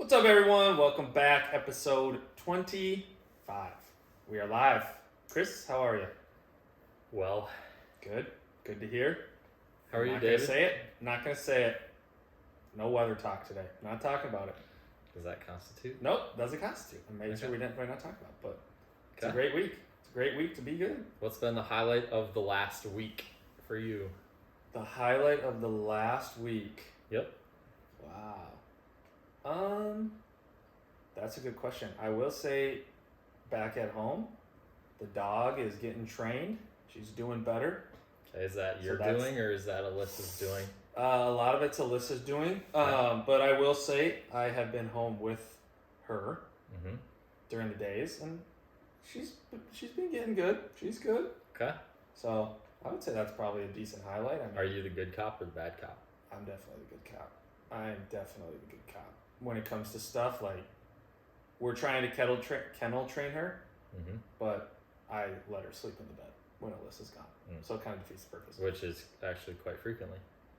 What's up, everyone? Welcome back, episode 25. We are live. Chris, how are you? Well, Good. Good to hear. how are you, Not David? gonna say it. Not gonna say it. No weather talk today. Not talking about it. Does that constitute? Nope, doesn't constitute. I made sure Okay. we're not talking about it, but it's a Okay. great week. It's a great week to be good. What's been the highlight of the last week for you? The highlight of the last week. Yep. Wow. That's a good question. I will say, back at home, the dog is getting trained. She's doing better. Okay, is that So your that's- doing or is that Alyssa's doing? A lot of it's Alyssa's doing. But I will say I have been home with her Mm-hmm. during the days, and she's been getting good. She's good. Okay. So I would say that's probably a decent highlight. I mean, Are you the good cop or the bad cop? I'm definitely the good cop. I'm definitely the good cop when it comes to stuff like we're trying to kennel train her, Mm-hmm. but I let her sleep in the bed when Alyssa's gone. Mm. So it kind of defeats the purpose. Which is actually quite frequently.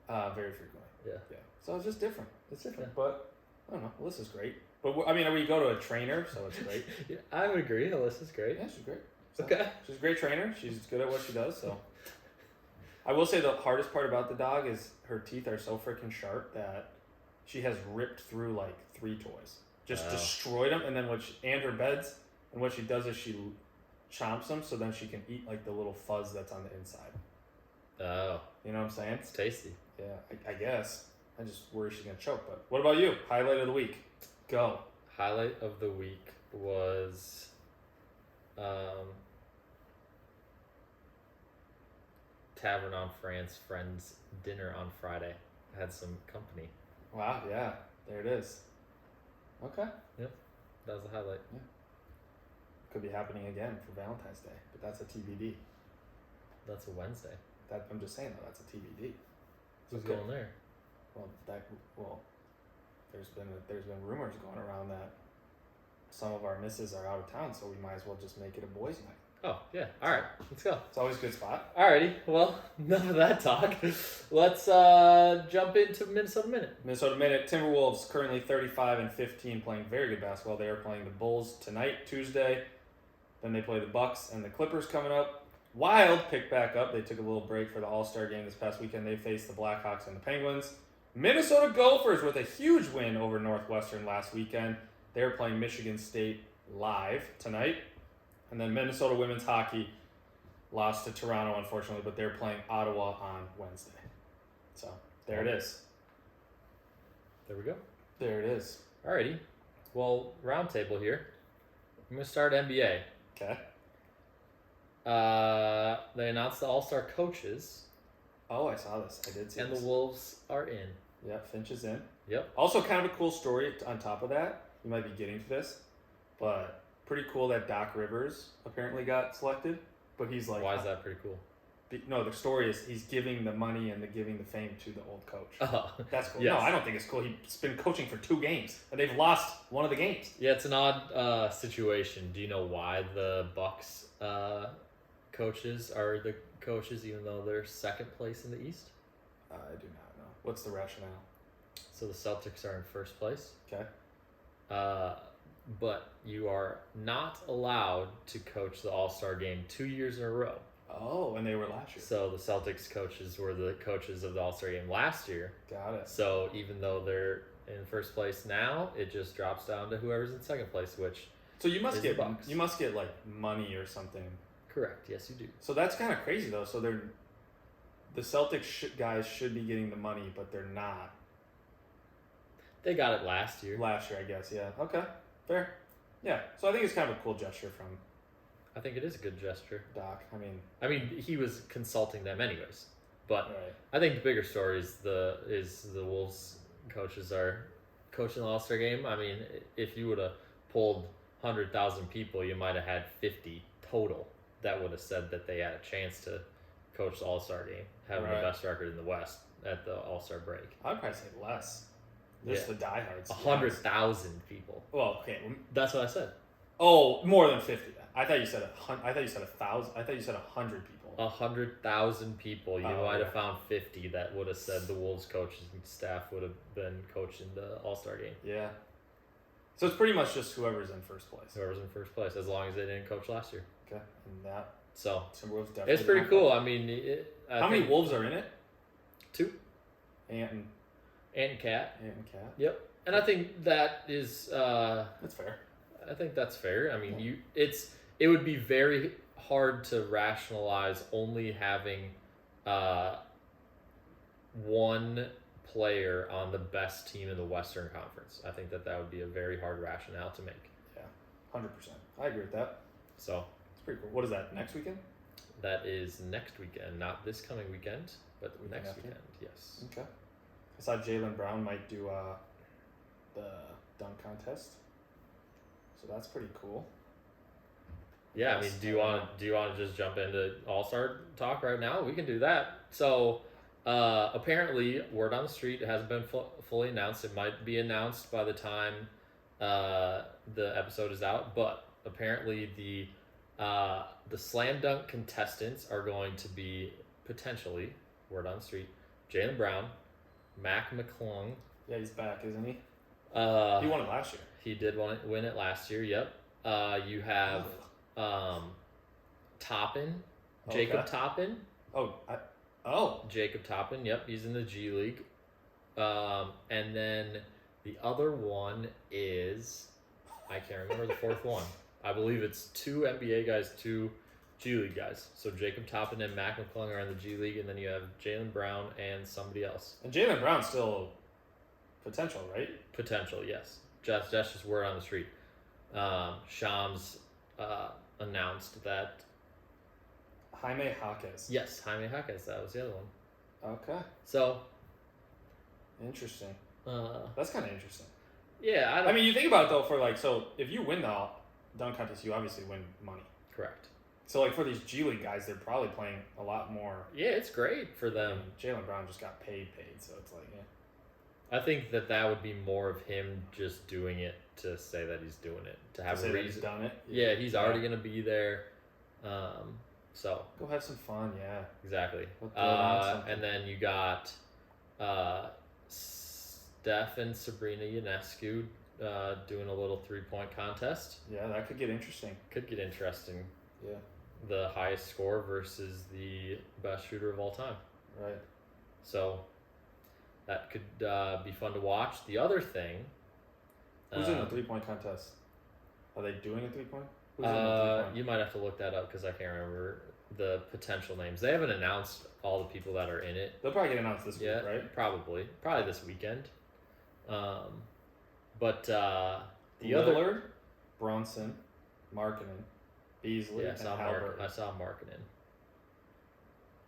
Very frequently. Yeah. Yeah. So it's just different. It's different, Yeah. but I don't know. Alyssa's great. But I mean, we go to a trainer, so it's great. Yeah, I would agree. Alyssa's great. Yeah, she's great. So, Okay. She's a great trainer. She's good at what she does. So I will say the hardest part about the dog is her teeth are so freaking sharp that she has ripped through like 3 toys, just Wow. destroyed them. And then and her beds. And what she does is she chomps them so then she can eat like the little fuzz that's on the inside. Oh, You know what I'm saying? it's tasty. Yeah, I guess. I just worry she's gonna choke. But what about you? Highlight of the week. Go. Highlight of the week was Tavern on France friends dinner on Friday. I had some company. Wow. Yeah. There it is. Okay. That was the highlight. Could be happening again for Valentine's Day, but that's a TBD. That's a Wednesday. That I'm just saying though, that's a TBD. Who's Okay. going there? There's been rumors going around that some of our misses are out of town, so we might as well just make it a boys' night. Oh, yeah. All right. Let's go. It's always a good spot. Alrighty. Well, enough of that talk. Let's jump into Minnesota Minute. Minnesota Minute. Timberwolves currently 35-15, playing very good basketball. They are playing the Bulls tonight, Tuesday. Then they play the Bucks and the Clippers coming up. Wild picked back up. They took a little break for the All-Star game this past weekend. They faced the Blackhawks and the Penguins. Minnesota Gophers with a huge win over Northwestern last weekend. They're playing Michigan State live tonight. And then Minnesota women's hockey lost to Toronto, unfortunately, but they're playing Ottawa on Wednesday. So there it is. There we go. There it is. Alrighty. Well, roundtable here. I'm gonna start NBA. Okay. They announced the All-Star coaches, Oh, I saw this. I did see and this. the Wolves are in. Yeah, Finch is in. Yep. Also, kind of a cool story on top of that. You might be getting to this, but pretty cool that Doc Rivers apparently got selected. But he's like, Why is that pretty cool? No, the story is he's giving the money and giving the fame to the old coach. Oh, That's cool. yes. No, I don't think it's cool. He's been coaching for 2 games, and they've lost one of the games. yeah. It's an odd situation. Do you know why the Bucks coaches are the coaches, even though they're second place in the East? I do not know. What's the rationale? So the Celtics are in first place. Okay. But you are not allowed to coach the All-Star game 2 years in a row. Oh, and they were last year. So the Celtics coaches were the coaches of the All-Star game last year. Got it. So even though they're in first place now, it just drops down to whoever's in second place, which So you must is the get Bucks. like money or something. correct. Yes, you do. So that's kind of crazy though. So the Celtics guys should be getting the money, but they're not. They got it last year. Last year, I guess. Yeah. Okay. Fair. Yeah. So I think it's kind of a cool gesture from I think it is a good gesture. Doc. I mean, He was consulting them anyways. But right. I think the bigger story is the Wolves coaches are coaching the All-Star game. I mean, if you would have pulled 100,000 people, you might have had 50 total that would have said that they had a chance to coach the All-Star game, having Right. the best record in the West at the All-Star break. I'd probably say less. Just Yeah. the diehards. 100,000 people. Well, okay. That's what I said. Oh, more than 50. Then. I thought you said 1,000. I thought you said 100 people. 100,000 people. You Oh, might yeah. have found 50 that would have said the Wolves coaching staff would have been coaching the All-Star game. Yeah. So it's pretty much just whoever's in first place. Whoever's in first place, as long as they didn't coach last year. Okay, and that So Timberwolves definitely. it's pretty don't cool. coach. I mean, How many Wolves are in it? 2. Ant And Cat. and Cat. Yep. And I think that is. That's fair. I think that's fair. I mean, it would be very hard to rationalize only having one player on the best team in the Western Conference. I think that would be a very hard rationale to make. Yeah, 100%. I agree with that. So It's pretty cool. What is that? Next weekend? that is next weekend, not this coming weekend, but The weekend next after? weekend. Yes. Okay. I saw Jaylen Brown might do the dunk contest, so that's pretty cool. Yeah, I mean, do you want to just jump into All-Star talk right now? We can do that. So, apparently, word on the street, it hasn't been fully announced. It might be announced by the time the episode is out, but apparently the slam dunk contestants are going to be potentially, word on the street, Jaylen Brown, Mac McClung. Yeah, he's back, isn't he? He He won it last year. did win it last year. Yep. You have Toppin, Jacob Okay. Toppin. Oh, Jacob Toppin, yep, he's in the G League. And then the other one is, I can't remember the fourth one. I believe it's 2 NBA guys, 2 G League guys. So Jacob Toppin and Mac McClung are in the G League, and then you have Jaylen Brown and somebody else. and Jaylen Brown's still potential, right? Potential, yes. That's just word on the street. Shams announced that, Jaime Jaquez. yes, Jaime Jaquez, that was the other one. Okay, So, interesting. uh, That's kind of interesting. yeah, I mean, you think about it though, for like, so if you win the dunk contest, you obviously win money. correct. So like for these G League guys, they're probably playing a lot more. Yeah, it's great for I them. mean, Jaylen Brown just got paid, so it's like, yeah. I think that would be more of him just doing it to say that he's doing it, to have To say a that he's reason. done it. Yeah, he's already going to be there. So, Go have some fun, yeah. exactly. Look good on something. And then you got Steph and Sabrina Ionescu doing a little 3-point contest. Yeah, that could get interesting. Could get interesting. Yeah, The highest score versus the best shooter of all time. right. So, that could be fun to watch. The other thing. Who's in the 3-point contest? Are they doing a 3-point? Who's in the 3-point? You might have to look that up because I can't remember the potential names. They haven't announced all the people that are in it They'll probably get announced this yet. week, right? Probably this weekend. But the Lillard, other, Bronson, Markkinen, Beasley, yeah, and Halliburton. I saw Markkinen.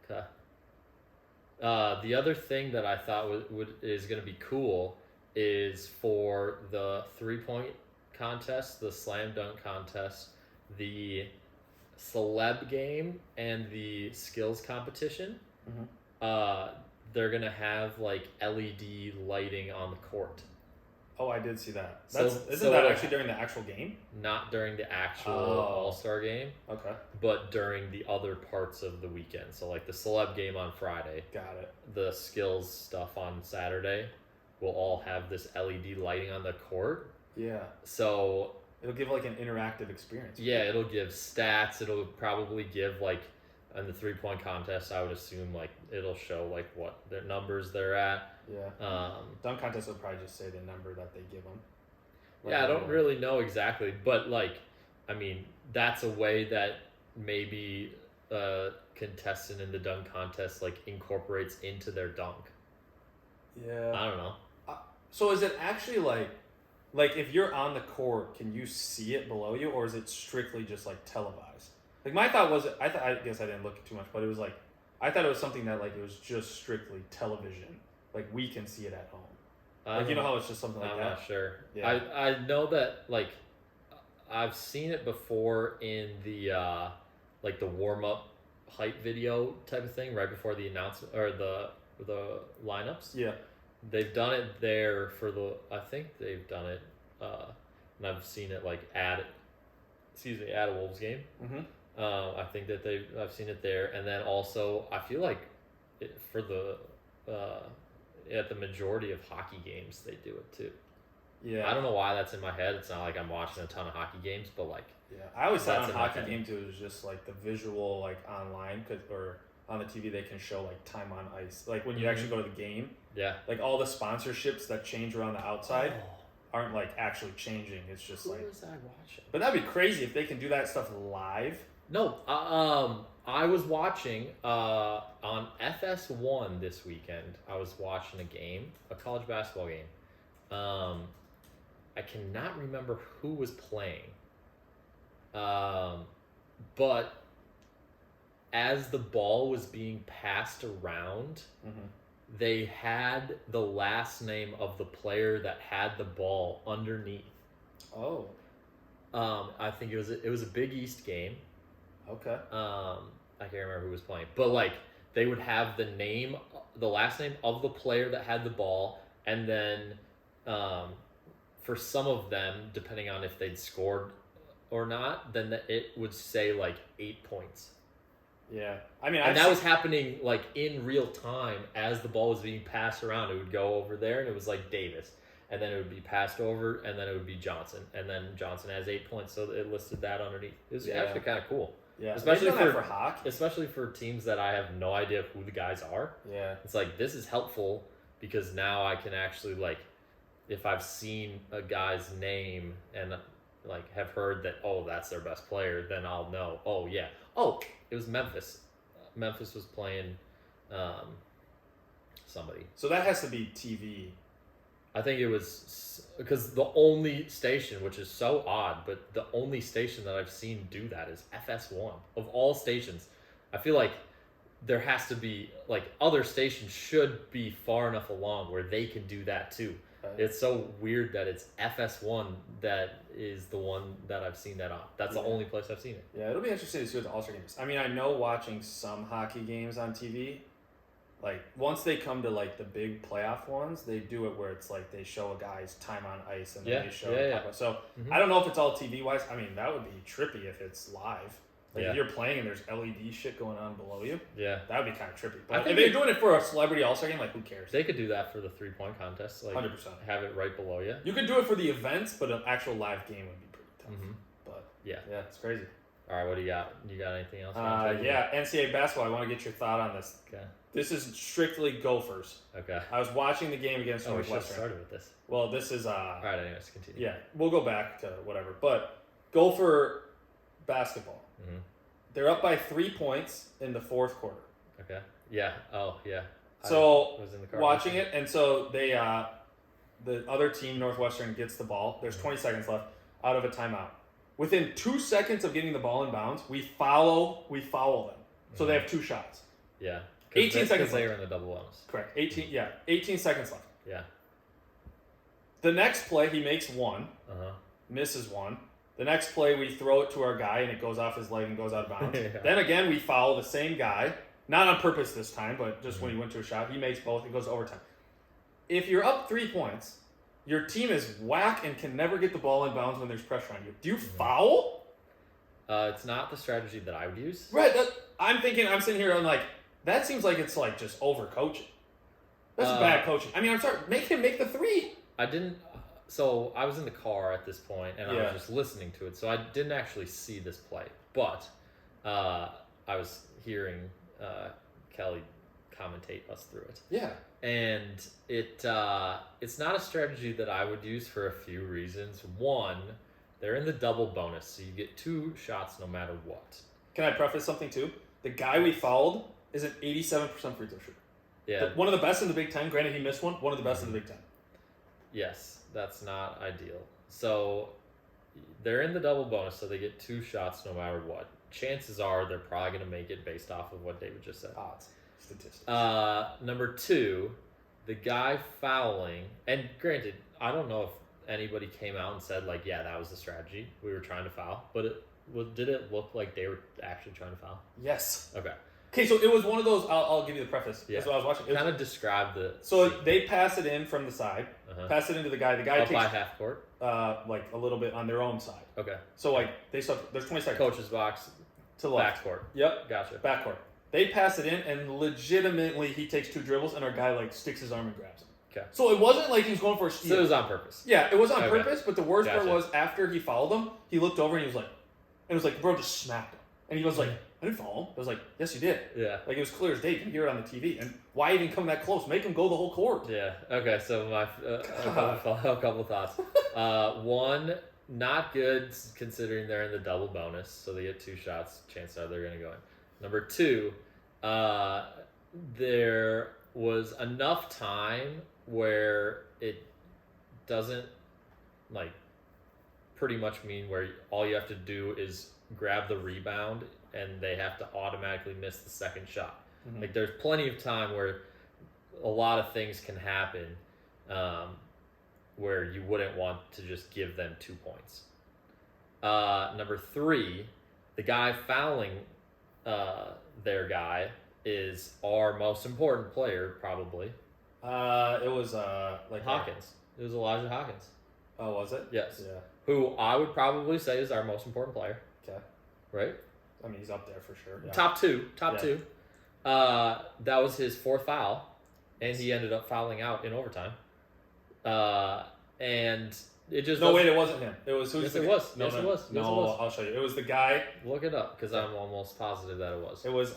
Okay. The other thing that I thought is going to be cool is for the 3-point contest, the slam dunk contest, the celeb game, and the skills competition. Mhm. They're gonna have like LED lighting on the court. Oh, I did see that. So- Isn't so that it'll- actually during the actual game? Not during the actual Oh. All-Star game, Okay, but during the other parts of the weekend. So like the celeb game on Friday, got it. the skills stuff on Saturday will all have this LED lighting on the court. Yeah, So it'll give like an interactive experience. yeah, it'll give stats. It'll probably give like in the 3-point contest, I would assume like it'll show like what their numbers they're at. Yeah. Dunk contest will probably just say the number that they give them. Yeah, I don't really know exactly, but like, I mean, that's a way that maybe a contestant in the dunk contest like incorporates into their dunk. Yeah. I don't know. So is it actually like if you're on the court, can you see it below you, or is it strictly just like televised? Like my thought was, I guess I didn't look too much, but it was like, I thought it was something that like it was just strictly television, like we can see it at home. Like you know how it's just something like I'm that. not sure. Yeah. I know that like I've seen it before in the like the warm up hype video type of thing right before the announcement or the lineups. Yeah. They've done it there for I think they've done it, and I've seen it like at a Wolves game. Mm-hmm. I think that I've seen it there, and then also I feel like for the at the majority of hockey games they do it too. Yeah. I don't know why that's in my head. It's not like I'm watching a ton of hockey games, but like Yeah, I always thought That's on in my hockey head. game too, it was just like the visual, like online, or on the TV they can show like time on ice. Like when you actually go to the game, yeah. like all the sponsorships that change around the outside Oh, aren't like actually changing. It's just who like, was I watching? but that'd be crazy if they can do that stuff live. No, I was watching on FS1 this weekend. I was watching a college basketball game. I cannot remember who was playing. But as the ball was being passed around, they had the last name of the player that had the ball underneath. Oh, I think it was a Big East game. okay. I can't remember who was playing, but like they would have the last name of the player that had the ball, and then for some of them, depending on if they'd scored or not, then it would say like 8 points. Yeah, I mean, And that was happening like in real time as the ball was being passed around. It would go over there, and it was like Davis, and then it would be passed over, and then it would be Johnson, and then Johnson has 8 points, so it listed that underneath. It was actually kind of cool. Yeah, especially they've done that for hockey. especially for teams that I have no idea who the guys are. Yeah, It's like this is helpful because now I can actually like, if I've seen a guy's name and like have heard that that's their best player, then I'll know. Oh yeah. Oh, it was Memphis. Memphis was playing somebody. so that has to be TV. I think it was because the only station, which is so odd, but the only station that I've seen do that is FS1 of all stations. I feel like there has to be like other stations should be far enough along where they can do that too. Right? It's so weird that it's FS1 that is the one that I've seen that on. That's the only place I've seen it. Yeah, it'll be interesting to see what the All-Star games. I mean, I know watching some hockey games on TV, like once they come to like the big playoff ones, they do it where it's like they show a guy's time on ice and then they show So I don't know if it's all TV wise. I mean, that would be trippy if it's live. Like if you're playing and there's LED shit going on below you. Yeah. That would be kind of trippy. But I think if they're doing it for a celebrity All-Star game, like who cares? They could do that for the 3-point contest. Like 100%. have it right below you. You could do it for the events, but an actual live game would be pretty tough. But yeah, it's crazy. All right, what do you got? You got anything else? NCAA basketball. I want to get your thought on this. Okay. This is strictly Gophers. Okay. I was watching the game against we should have Northwestern. started with this. Well, this is All right, anyways, continue. Yeah, we'll go back to whatever. But Gopher basketball. They're up by 3 points in the fourth quarter. Okay. Yeah. Oh, yeah. So I was in the car watching it, and so they the other team, Northwestern, gets the ball. There's 20 seconds left out of a timeout. Within 2 seconds of getting the ball in bounds, we foul them. So they have 2 shots. Yeah. 18 seconds they left. are in the double bonus. Correct. 18 seconds left. Yeah. The next play, he makes one, Uh-huh. misses one. The next play, we throw it to our guy, and it goes off his leg and goes out of bounds. Yeah. Then again, we foul the same guy, not on purpose this time, but just when he went to a shot. He makes both. It goes to overtime. If you're up 3 points, your team is whack and can never get the ball in bounds when there's pressure on you. Do you foul? It's not the strategy that I would use. Right. I'm sitting here and like, that seems like it's like just over coaching. That's bad coaching. I mean, I'm sorry. Make him make the 3. I didn't. So I was in the car at this point, and I was just listening to it. So I didn't actually see this play, but I was hearing Kelly commentate us through it. Yeah. And it's not a strategy that I would use for a few reasons. One, they're in the double bonus, so you get 2 shots no matter what. Can I preface something too? The guy we fouled is an 87% free throw shooter. Yeah. One of the best in the Big Ten. Granted, he missed one. One of the best in the Big Ten. Yes, that's not ideal. So they're in the double bonus, so they get 2 shots no matter what. Chances are they're probably going to make it based off of what David just said. Odds. Statistics. Number 2, the guy fouling, and granted, I don't know if anybody came out and said, like, yeah, that was the strategy. We were trying to foul. But did it look like they were actually trying to foul? Yes. Okay, so it was one of those, I'll give you the preface. Yeah. That's what I was watching. Kind of describe the... So they pass it in from the side, pass it into the guy. The guy Up takes... by half court? like a little bit on their own side. Okay. So like, there's 20 seconds. Coach's box, to the left. back court. Yep. Gotcha. Backcourt. They pass it in, and legitimately he takes 2 dribbles, and our guy like sticks his arm and grabs him. Okay. So it wasn't like he was going for a steal. So it was on purpose. Yeah, it was on Okay. purpose, but the worst part Gotcha. was after he fouled him, he looked over and he was like, and it was like, bro just smacked him. And he was like, I didn't foul him. I was like, yes, you did. Yeah. Like, it was clear as day. You can hear it on the TV. And why even come that close? Make him go the whole court. Yeah. Okay. So my a couple thoughts. One, not good considering they're in the double bonus, so they get 2 shots. Chances are they're going to go in. Number 2, there was enough time where it doesn't like pretty much mean where all you have to do is grab the rebound and they have to automatically miss the second shot. Mm-hmm. Like there's plenty of time where a lot of things can happen where you wouldn't want to just give them 2 points. Number 3, the guy fouling their guy is our most important player, probably. It was like Hawkins. It was Elijah Hawkins. Oh, was it? Yes. Yeah. Who I would probably say is our most important player. Okay. Right? I mean, he's up there for sure. Yeah. Top two. Yeah. That was his 4th foul, and he ended up fouling out in overtime. And it just No, wait, it wasn't him. It was who's Yes, the it guy? was. No, Yes, no, it was. No, Yes, it was. I'll show you. It was the guy. Look it up because I'm almost positive that it was. It was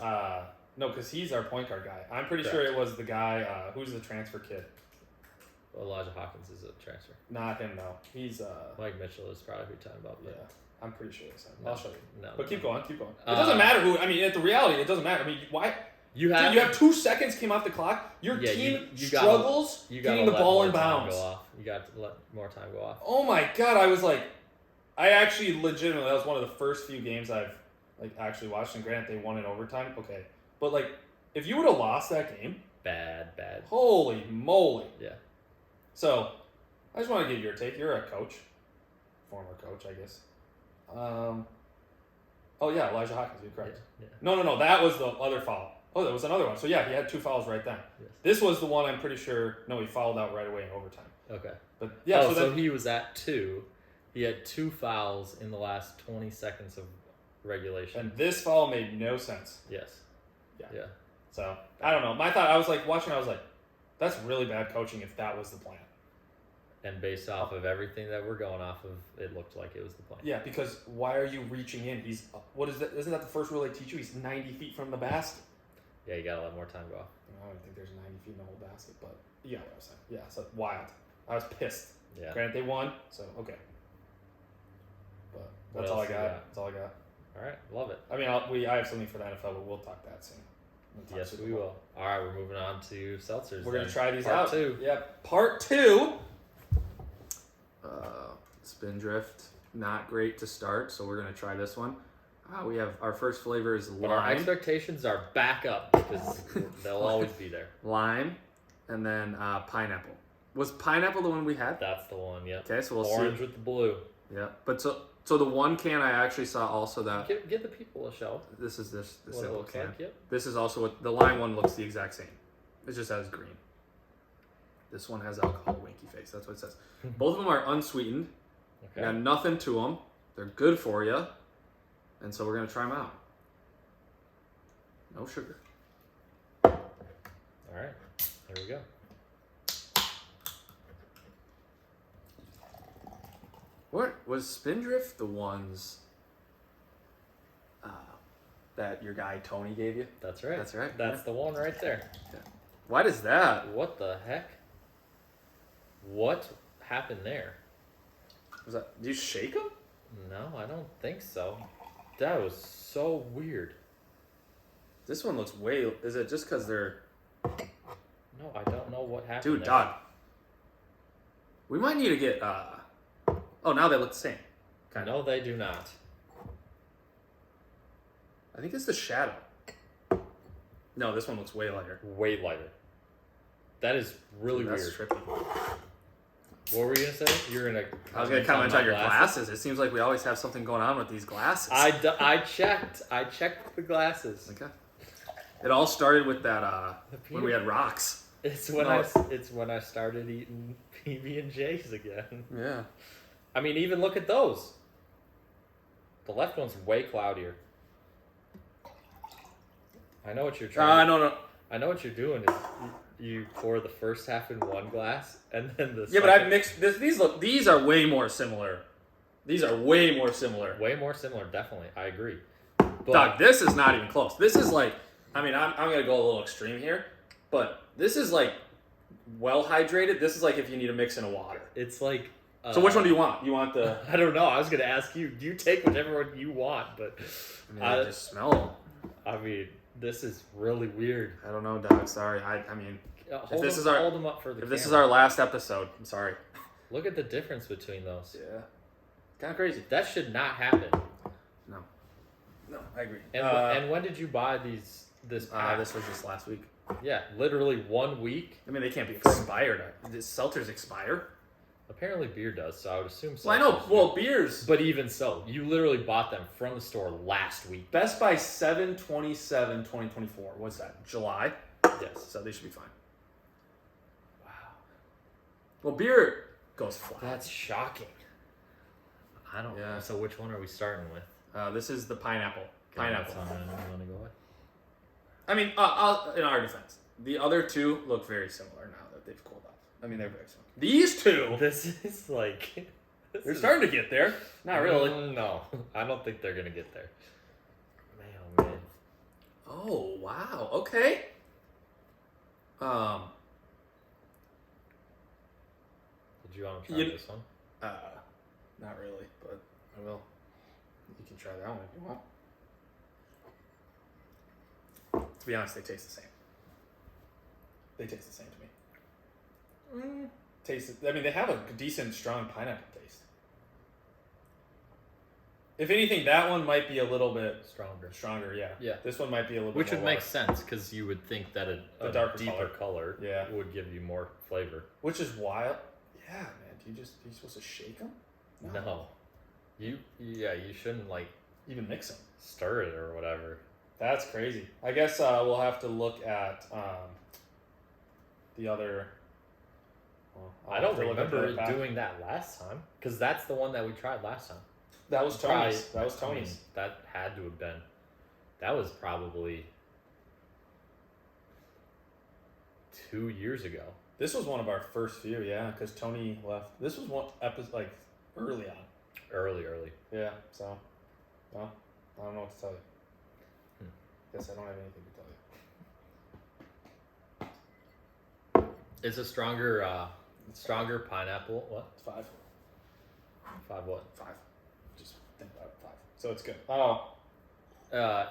no, because he's our point guard guy. I'm pretty sure it was the guy who's the transfer kid. Elijah Hawkins is a transfer. Not him though. He's Mike Mitchell is probably who you're talking about. yeah. But I'm pretty sure it's him. No. I'll show you. No. But keep going. It Uh, doesn't matter who. I mean, at the reality, it doesn't matter. I mean, why? You Dude, have you have 2 seconds came off the clock. Your Yeah, team you struggles gotta getting the let ball more in time bounds. Go off. You got to let more time go off. Oh my god! I was like, I actually legitimately that was one of the first few games I've like actually watched. And granted, they won in overtime. Okay, but like, if you would have lost that game, Bad. holy moly! Yeah. So, I just want to get your take. You're a coach, former coach, I guess. Oh yeah, Elijah Hawkins. You're correct. Yeah. No. That was the other foul. Oh, that was another one. So yeah, he had 2 fouls right then. Yes. This was the one I'm pretty sure. No, he fouled out right away in overtime. Okay. But yeah, so then, he was at 2. He had 2 fouls in the last 20 seconds of regulation. and this foul made no sense. Yes. Yeah. Yeah. So I don't know. My thought, I was like watching. I was like, that's really bad coaching if that was the plan. And based off of everything that we're going off of, it looked like it was the plan. Yeah, because why are you reaching in? He's what is that? Isn't that the first rule they teach you? He's 90 feet from the basket. Yeah, you gotta let more time go off. I don't think there's 90 feet in the whole basket, but yeah, what I was saying. Yeah, so wild. I was pissed. Yeah. Granted, they won, so okay. But What that's all I else you got. got? That's all I got. All right, love it. I mean, I have something for the NFL, but we'll talk that soon. We'll talk Yes, Super we Bowl. will. All right, we're moving on to seltzers. We're gonna then. try these Part out. 2. Yeah, part 2. Spindrift, not great to start, so we're gonna try this one. We have our first flavor is But our lime, expectations are back up because they'll always be there. lime, and then pineapple. Was pineapple the one we had? That's the one. Yep. Okay, so we'll Orange see. with the blue. Yeah, but so the one can I actually saw also that Give the people a show. this is this What it simple looks can. like. Yep. This is also what the lime one looks the exact same. It just has green. This one has alcohol winky face. That's what it says. Both of them are unsweetened. They Okay. got nothing to them. They're good for you. And so we're going to try them out. No sugar. All right. There we go. What was Spindrift the ones that your guy Tony gave you? That's right. That's right. That's the one right there. Why does that? What the heck? What happened there? Was that? Do you shake them? No, I don't think so. That was so weird. This one looks way. Is it just because they're? No, I don't know what happened. Dude, there. dog. We might need to get. Oh, now they look the same. No, they do not. I think it's the shadow. No, this one looks way lighter. Way lighter. That is really Dude, that's weird. trippy. What were you gonna say? You're gonna. I was gonna comment my on your glasses. It seems like we always have something going on with these glasses. I checked the glasses. Okay. It all started with that when we had rocks. It's when No. it's when I started eating PB&Js again. Yeah. I mean, even look at those. The left one's way cloudier. I know what you're trying. No. I know what you're doing is You pour the first half in one glass, and then the Yeah, but I've mixed this. These are way more similar. These are way more similar. way more similar. Definitely, I agree. But Doug, this is not even close. This is like, I mean, I'm gonna go a little extreme here, but this is like well hydrated. This is like if you need to mix in a water. it's like. So which one do you want? You want the? I don't know. I was gonna ask you. You take whichever one you want, but I just smell them. I mean, this is really weird. I don't know, Doug. Sorry. I mean, Hold this them, is our- hold them up for the if this is camera. our last episode, I'm sorry. Look at the difference between those. Yeah. Kind of crazy. That should not happen. No, I agree. And when did you buy these? This pack? This was just last week. Yeah, literally 1 week. I mean, they can't be expired. Did Seltzers expire? Apparently, beer does, so I would assume so. Well, I know. Well, beers. But even so, you literally bought them from the store last week. Best by 7/27/2024. What's that? July? Yes. So they should be fine. Wow. Well, beer goes flat. That's shocking. I don't know. Yeah. So which one are we starting with? This is the pineapple. Pineapple. That's the one I want to go with. I mean, in our defense, the other two look very similar now that they've cooled off. I mean, they're very similar. These two, This is like... they're starting to get there. Not really. No, I don't think they're going to get there. Man, oh man. Oh, wow. Okay. Did you want to try this one? Not really, but I will. You can try that one if you want. To be honest, they taste the same. They taste the same to me. I mean, they have a decent, strong pineapple taste. If anything, that one might be a little bit stronger. Yeah. Yeah. This one might be a little Which bit would more make sense, because you would think that a darker deeper color Yeah. would give you more flavor. Which is wild. Yeah, man. Are you supposed to shake them? No. You shouldn't, like, Even mix them. stir it or whatever. That's crazy. I guess we'll have to look at the other. Well, I don't have to look at remember the back. doing that last time, because that's the one that we tried last time. That was Tony's. That was I mean, Tony's. that had to have been. That was probably 2 years ago. This was one of our first few, yeah, because Tony left. This was one episode like early on. Early. Yeah. So, well, I don't know what to tell you. Guess I don't have anything to tell you. It's a stronger pineapple. What? It's 5. 5 what? 5. Just think about it. 5. So it's good. Oh.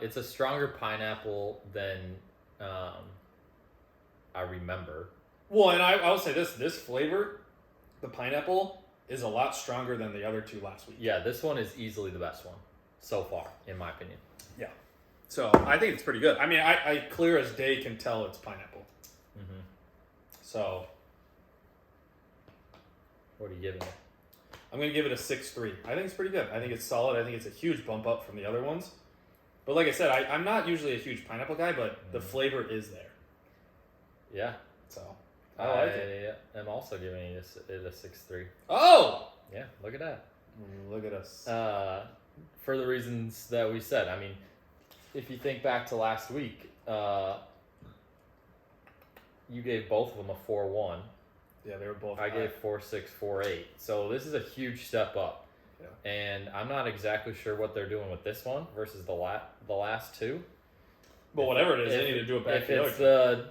It's a stronger pineapple than I remember. Well, and I will say this flavor, the pineapple, is a lot stronger than the other two last week. Yeah, this one is easily the best one so far, in my opinion. Yeah. So I think it's pretty good. I mean, I clear as day can tell it's pineapple. Mm-hmm. So What are you giving it? I'm going to give it a 6.3. I think it's pretty good. I think it's solid. I think it's a huge bump up from the other ones. But like I said, I'm not usually a huge pineapple guy, but the flavor is there. Yeah. So I like it. I'm also giving it a 6.3. Oh! Yeah, look at that. Look at us. For the reasons that we said. I mean, if you think back to last week, you gave both of them a 4.1. Yeah, they were both. I gave 4.6, 4.8. So this is a huge step up. Yeah. And I'm not exactly sure what they're doing with this one versus the last two. But whatever it is, they need to do it back If to the it's other.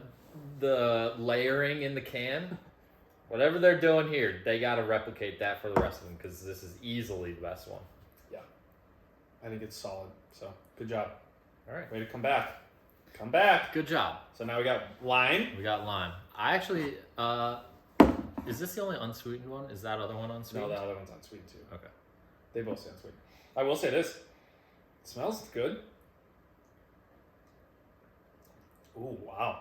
the layering in the can, whatever they're doing here, they got to replicate that for the rest of them, because this is easily the best one. Yeah. I think it's solid. So good job. All right. Way to come back. Come back. Good job. So now we got lime. We got lime. I actually, is this the only unsweetened one? Is that other one No, unsweetened? the other one's unsweetened too. Okay. They both say unsweetened. I will say this. It smells good. Ooh, wow.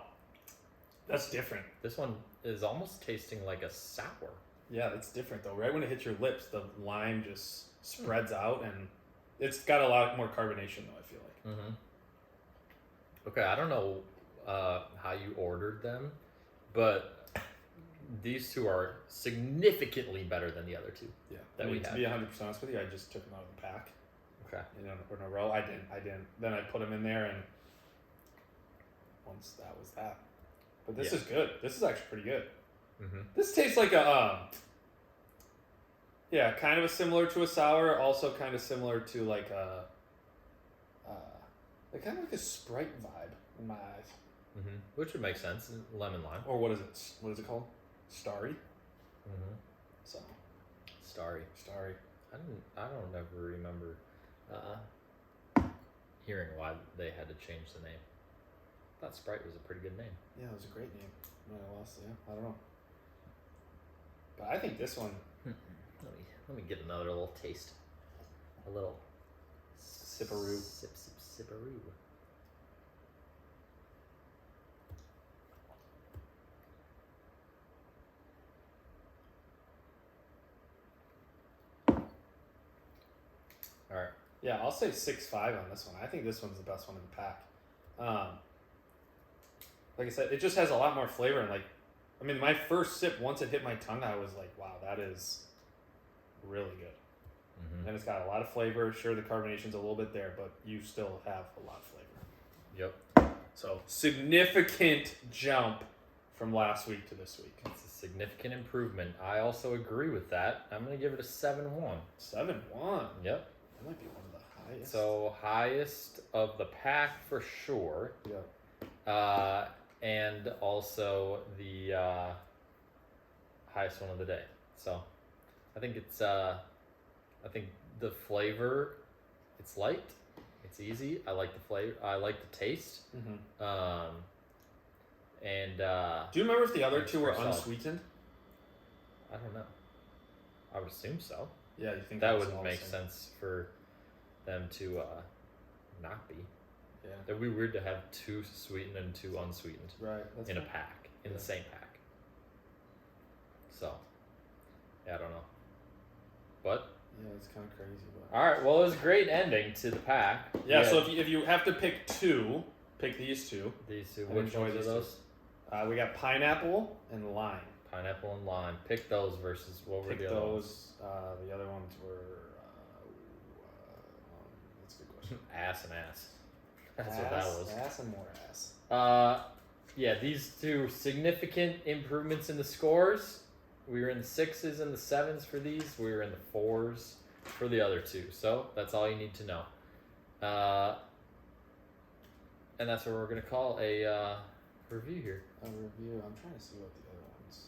That's different. This one is almost tasting like a sour. Yeah, that's different though. Right when it hits your lips, the lime just spreads out, and it's got a lot more carbonation though, I feel like. Mm-hmm. Okay, I don't know how you ordered them, but these two are significantly better than the other two. Yeah. That we to had. be 100% honest with you, I just took them out of the pack. Okay. In a row. I didn't. Then I put them in there, and once that was that. But this is good. This is actually pretty good. Mm-hmm. This tastes like a, kind of similar to a sour. Also kind of similar to like a, kind of like a Sprite vibe in my eyes. Mm-hmm. Which would make sense. Lemon lime. Or what is it? What is it called? Starry. Mm-hmm. So. Starry. I don't ever remember hearing why they had to change the name. I thought Sprite was a pretty good name. Yeah, it was a great name. I don't know. But I think this one. Let me get another little taste. A little sipperoo. Sipperoo. All right. Yeah, I'll say 6.5 on this one. I think this one's the best one in the pack. Like I said, it just has a lot more flavor. And my first sip, once it hit my tongue, I was like, wow, that is really good. Mm-hmm. And it's got a lot of flavor. Sure, the carbonation's a little bit there, but you still have a lot of flavor. Yep. So, significant jump from last week to this week. It's a significant improvement. I also agree with that. I'm going to give it a 7-1. 7.1. Yep. That might be one of the highest. So, highest of the pack for sure. Yeah. And also the highest one of the day. So, I think it's I think the flavor, it's light, it's easy. I like the flavor. I like the taste. Mm-hmm. And do you remember if the other two were solid. unsweetened? I don't know. I would assume so. Yeah, you think that was wouldn't all make the same. sense for them to not be. Yeah. It'd be weird to have 2 sweetened and 2 unsweetened Right. That's in a fine. pack, in Yeah. the same pack. So, yeah, I don't know. But Yeah, it's kind of crazy. But... all right, well, it was a great ending to the pack. Yeah, so if you have to pick 2, pick these 2. These 2, I which enjoy ones are these those? We got pineapple and lime. Pineapple and lime. Pick those versus what were Pick the other ones? those. The other ones were. That's a good question. Ass and ass. That's what that was. Ass and more ass. Yeah, these 2 significant improvements in the scores. We were in the 6s and the 7s for these. We were in the 4s for the other 2. So that's all you need to know. And that's what we're going to call a review here. A review. I'm trying to see what the other ones.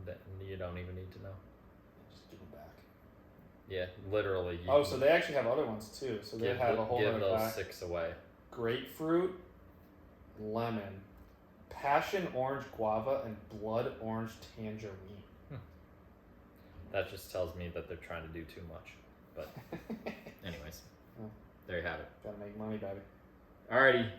That you don't even need to know. Just give them back. Yeah, literally. So they actually have other ones too. So they have a whole give other those pack. 6 away. Grapefruit, lemon, passion orange guava, and blood orange tangerine. That just tells me that they're trying to do too much. But anyways, there you have it. Gotta make money, baby. Alrighty,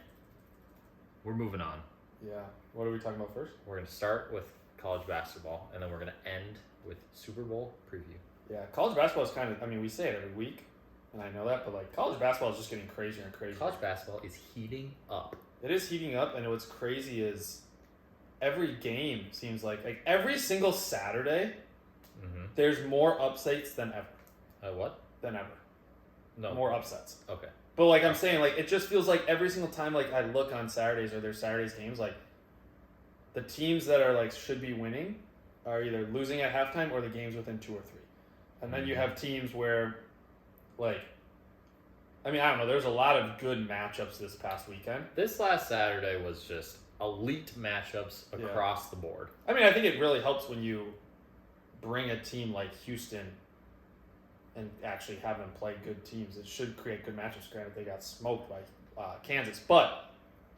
we're moving on. Yeah. What are we talking about first? We're going to start with college basketball, and then we're going to end with Super Bowl preview. Yeah, college basketball is kind of, we say it every week, and I know that, but college basketball is just getting crazier and crazier. College basketball is heating up. It is heating up, and what's crazy is every game seems like every single Saturday, there's more upsets than ever. What? Than ever. No. More upsets. Okay. But I'm saying, it just feels like every single time, I look on Saturdays or there's Saturdays games, the teams that are, should be winning are either losing at halftime or the game's within 2 or 3. And then you have teams where, I don't know, there's a lot of good matchups this past weekend. This last Saturday was just elite matchups across the board. I think it really helps when you bring a team like Houston and actually have them play good teams. It should create good matchups. Granted, they got smoked by Kansas. But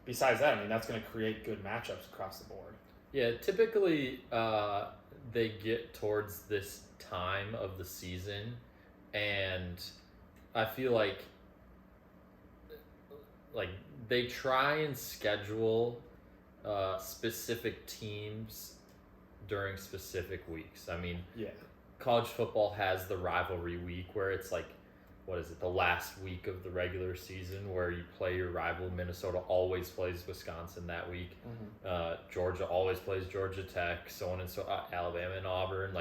besides that, that's going to create good matchups across the board. Yeah, typically they get towards this time of the season, and I feel like they try and schedule specific teams during specific weeks. Yeah. College football has the rivalry week where it's the last week of the regular season where you play your rival. Minnesota always plays Wisconsin that week. Georgia always plays Georgia Tech, so on and so Alabama and Auburn.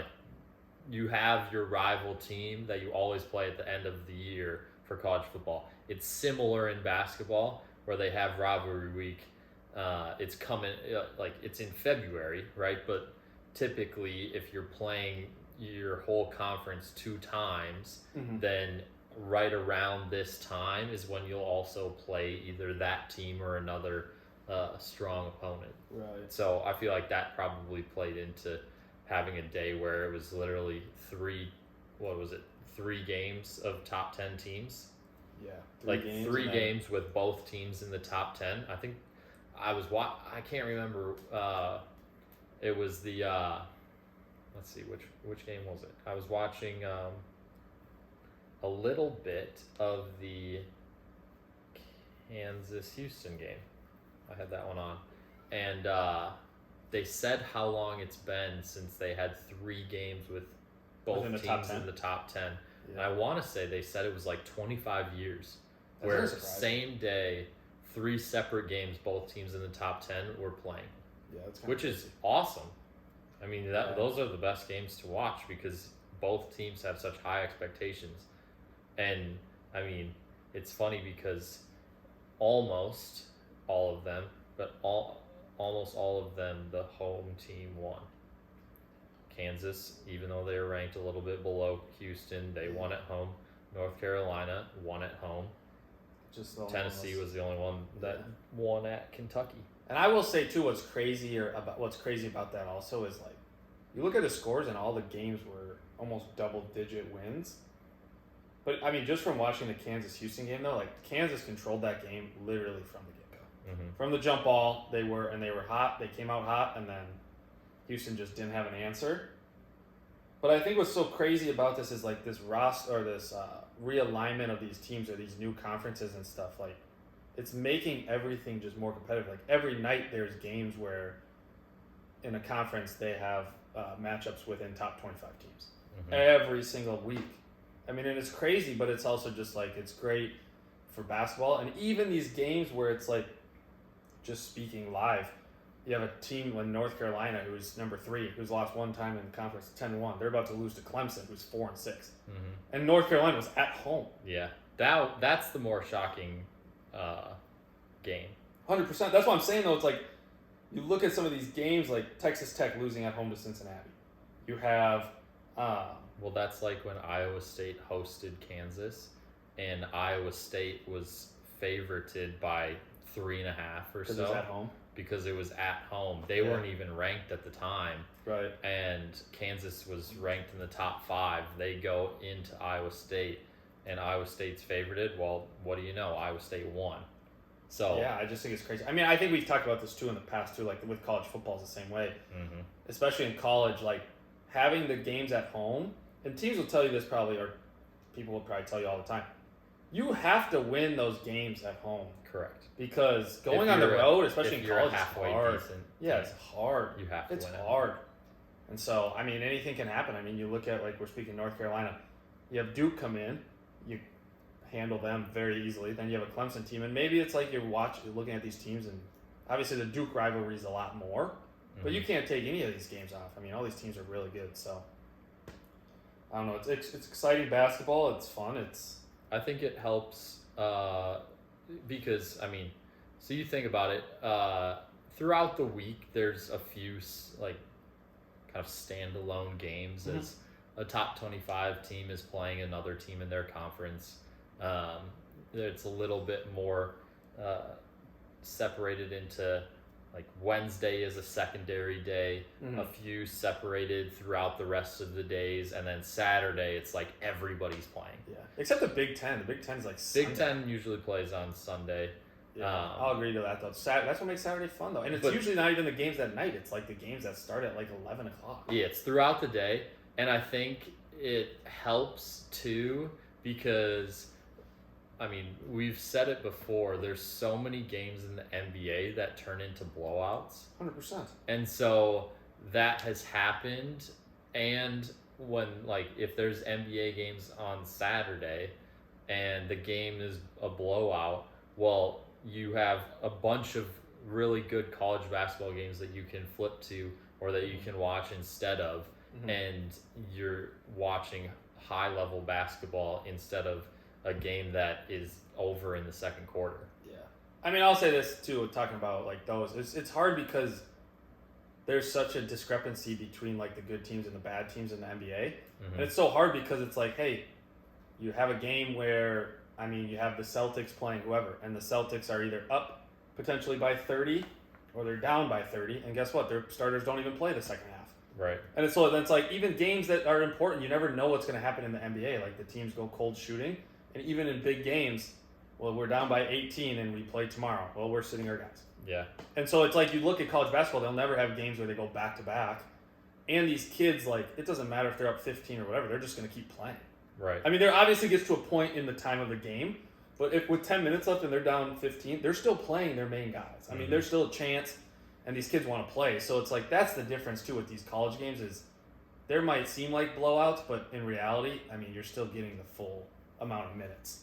You have your rival team that you always play at the end of the year for college football. It's similar in basketball where they have rivalry week it's coming like it's in February, right? But typically, if you're playing your whole conference 2 times, then right around this time is when you'll also play either that team or another strong opponent. Right. So I feel like that probably played into having a day where it was literally 3 games of top 10 teams. Yeah. 3 games with both teams in the top 10. I think I can't remember. It was the let's see, which game was it? I was watching a little bit of the Kansas-Houston game. I had that one on, and they said how long it's been since they had 3 games with both teams in the top 10. Yeah. And I want to say they said it was like 25 years, where same day, 3 separate games, both teams in the top 10 were playing. Yeah, that's which is awesome. I mean, those are the best games to watch because both teams have such high expectations. And, I mean, it's funny because almost all of them, almost all of them, the home team won. Kansas, even though they were ranked a little bit below Houston, they won at home. North Carolina won at home. Tennessee was the only one that won at Kentucky. And I will say too, what's crazy about that also is like, you look at the scores and all the games were almost double-digit wins. But I mean, just from watching the Kansas-Houston game though, like Kansas controlled that game literally from the get-go. From the jump ball, they were hot. They came out hot, and then Houston just didn't have an answer. But I think what's so crazy about this is like this roster or this realignment of these teams or these new conferences and stuff. Like, it's making everything just more competitive. Like every night there's games where in a conference they have matchups within top 25 teams every single week. I mean, and it's crazy, but it's also just like, it's great for basketball. And even these games where it's like, just speaking live, you have a team in North Carolina who's number 3, who's lost 1 time in the conference, 10-1. They're about to lose to Clemson, who's 4-6. And North Carolina was at home. Yeah, that's the more shocking game. 100%. That's what I'm saying, though. It's like, you look at some of these games, like Texas Tech losing at home to Cincinnati. You have... well, that's like when Iowa State hosted Kansas, and Iowa State was favorited by 3.5 or so. Because it was at home? Because it was at home. They weren't even ranked at the time. Right. And Kansas was ranked in the top 5. They go into Iowa State, and Iowa State's favorited. Well, what do you know? Iowa State won. So yeah, I just think it's crazy. I mean, I think we've talked about this too in the past too, like with college football is the same way. Especially in college, like having the games at home, and teams will tell you this probably, or people will probably tell you all the time, you have to win those games at home. Correct. Because going on the road, especially in college, is hard. Yeah, it's hard. You have to win it. It's hard. And so, I mean, anything can happen. I mean, you look at, like, we're speaking North Carolina. You have Duke come in. You handle them very easily. Then you have a Clemson team. And maybe it's like you're looking at these teams, and obviously the Duke rivalry is a lot more. But you can't take any of these games off. I mean, all these teams are really good. So, I don't know. It's exciting basketball. It's fun. I think it helps because, I mean, so you think about it, throughout the week, there's a few, like, kind of standalone games as a top 25 team is playing another team in their conference. It's a little bit more separated into, like, Wednesday is a secondary day, a few separated throughout the rest of the days, and then Saturday it's like everybody's playing. Yeah, except the Big Ten. The Big Ten's like Sunday. Big Ten usually plays on Sunday. Yeah, I'll agree to that though. That's what makes Saturday fun though, and it's usually not even the games at night. It's like the games that start at like 11 o'clock. Yeah, it's throughout the day, and I think it helps too because, I mean, we've said it before, there's so many games in the NBA that turn into blowouts. 100%. And so that has happened, and when, like, if there's NBA games on Saturday and the game is a blowout, well, you have a bunch of really good college basketball games that you can flip to or that you can watch instead of, and you're watching high-level basketball instead of a game that is over in the second quarter. Yeah. I mean, I'll say this too. Talking about like those, it's hard because there's such a discrepancy between like the good teams and the bad teams in the NBA, and it's so hard because it's like, hey, you have a game where you have the Celtics playing whoever, and the Celtics are either up potentially by 30 or they're down by 30, and guess what? Their starters don't even play the second half. Right. And it's like even games that are important, you never know what's going to happen in the NBA. Like the teams go cold shooting, and even in big games, well, we're down by 18 and we play tomorrow. Well, we're sitting our guys. Yeah. And so it's like you look at college basketball, they'll never have games where they go back to back. And these kids, like, it doesn't matter if they're up 15 or whatever, they're just going to keep playing. Right. I mean, there obviously gets to a point in the time of the game, but if with 10 minutes left and they're down 15, they're still playing their main guys. I mean, there's still a chance, and these kids want to play. So it's like that's the difference, too, with these college games is there might seem like blowouts, but in reality, I mean, you're still getting the full amount of minutes.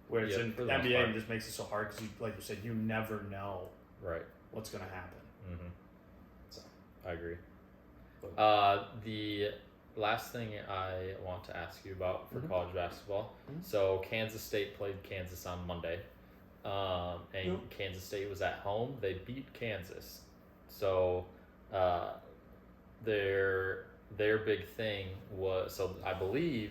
Whereas in the NBA, it just makes it so hard because, like you said, you never know what's going to happen. Mm-hmm. So I agree. The last thing I want to ask you about for college basketball. So Kansas State played Kansas on Monday, and Kansas State was at home. They beat Kansas. So their big thing was, so I believe,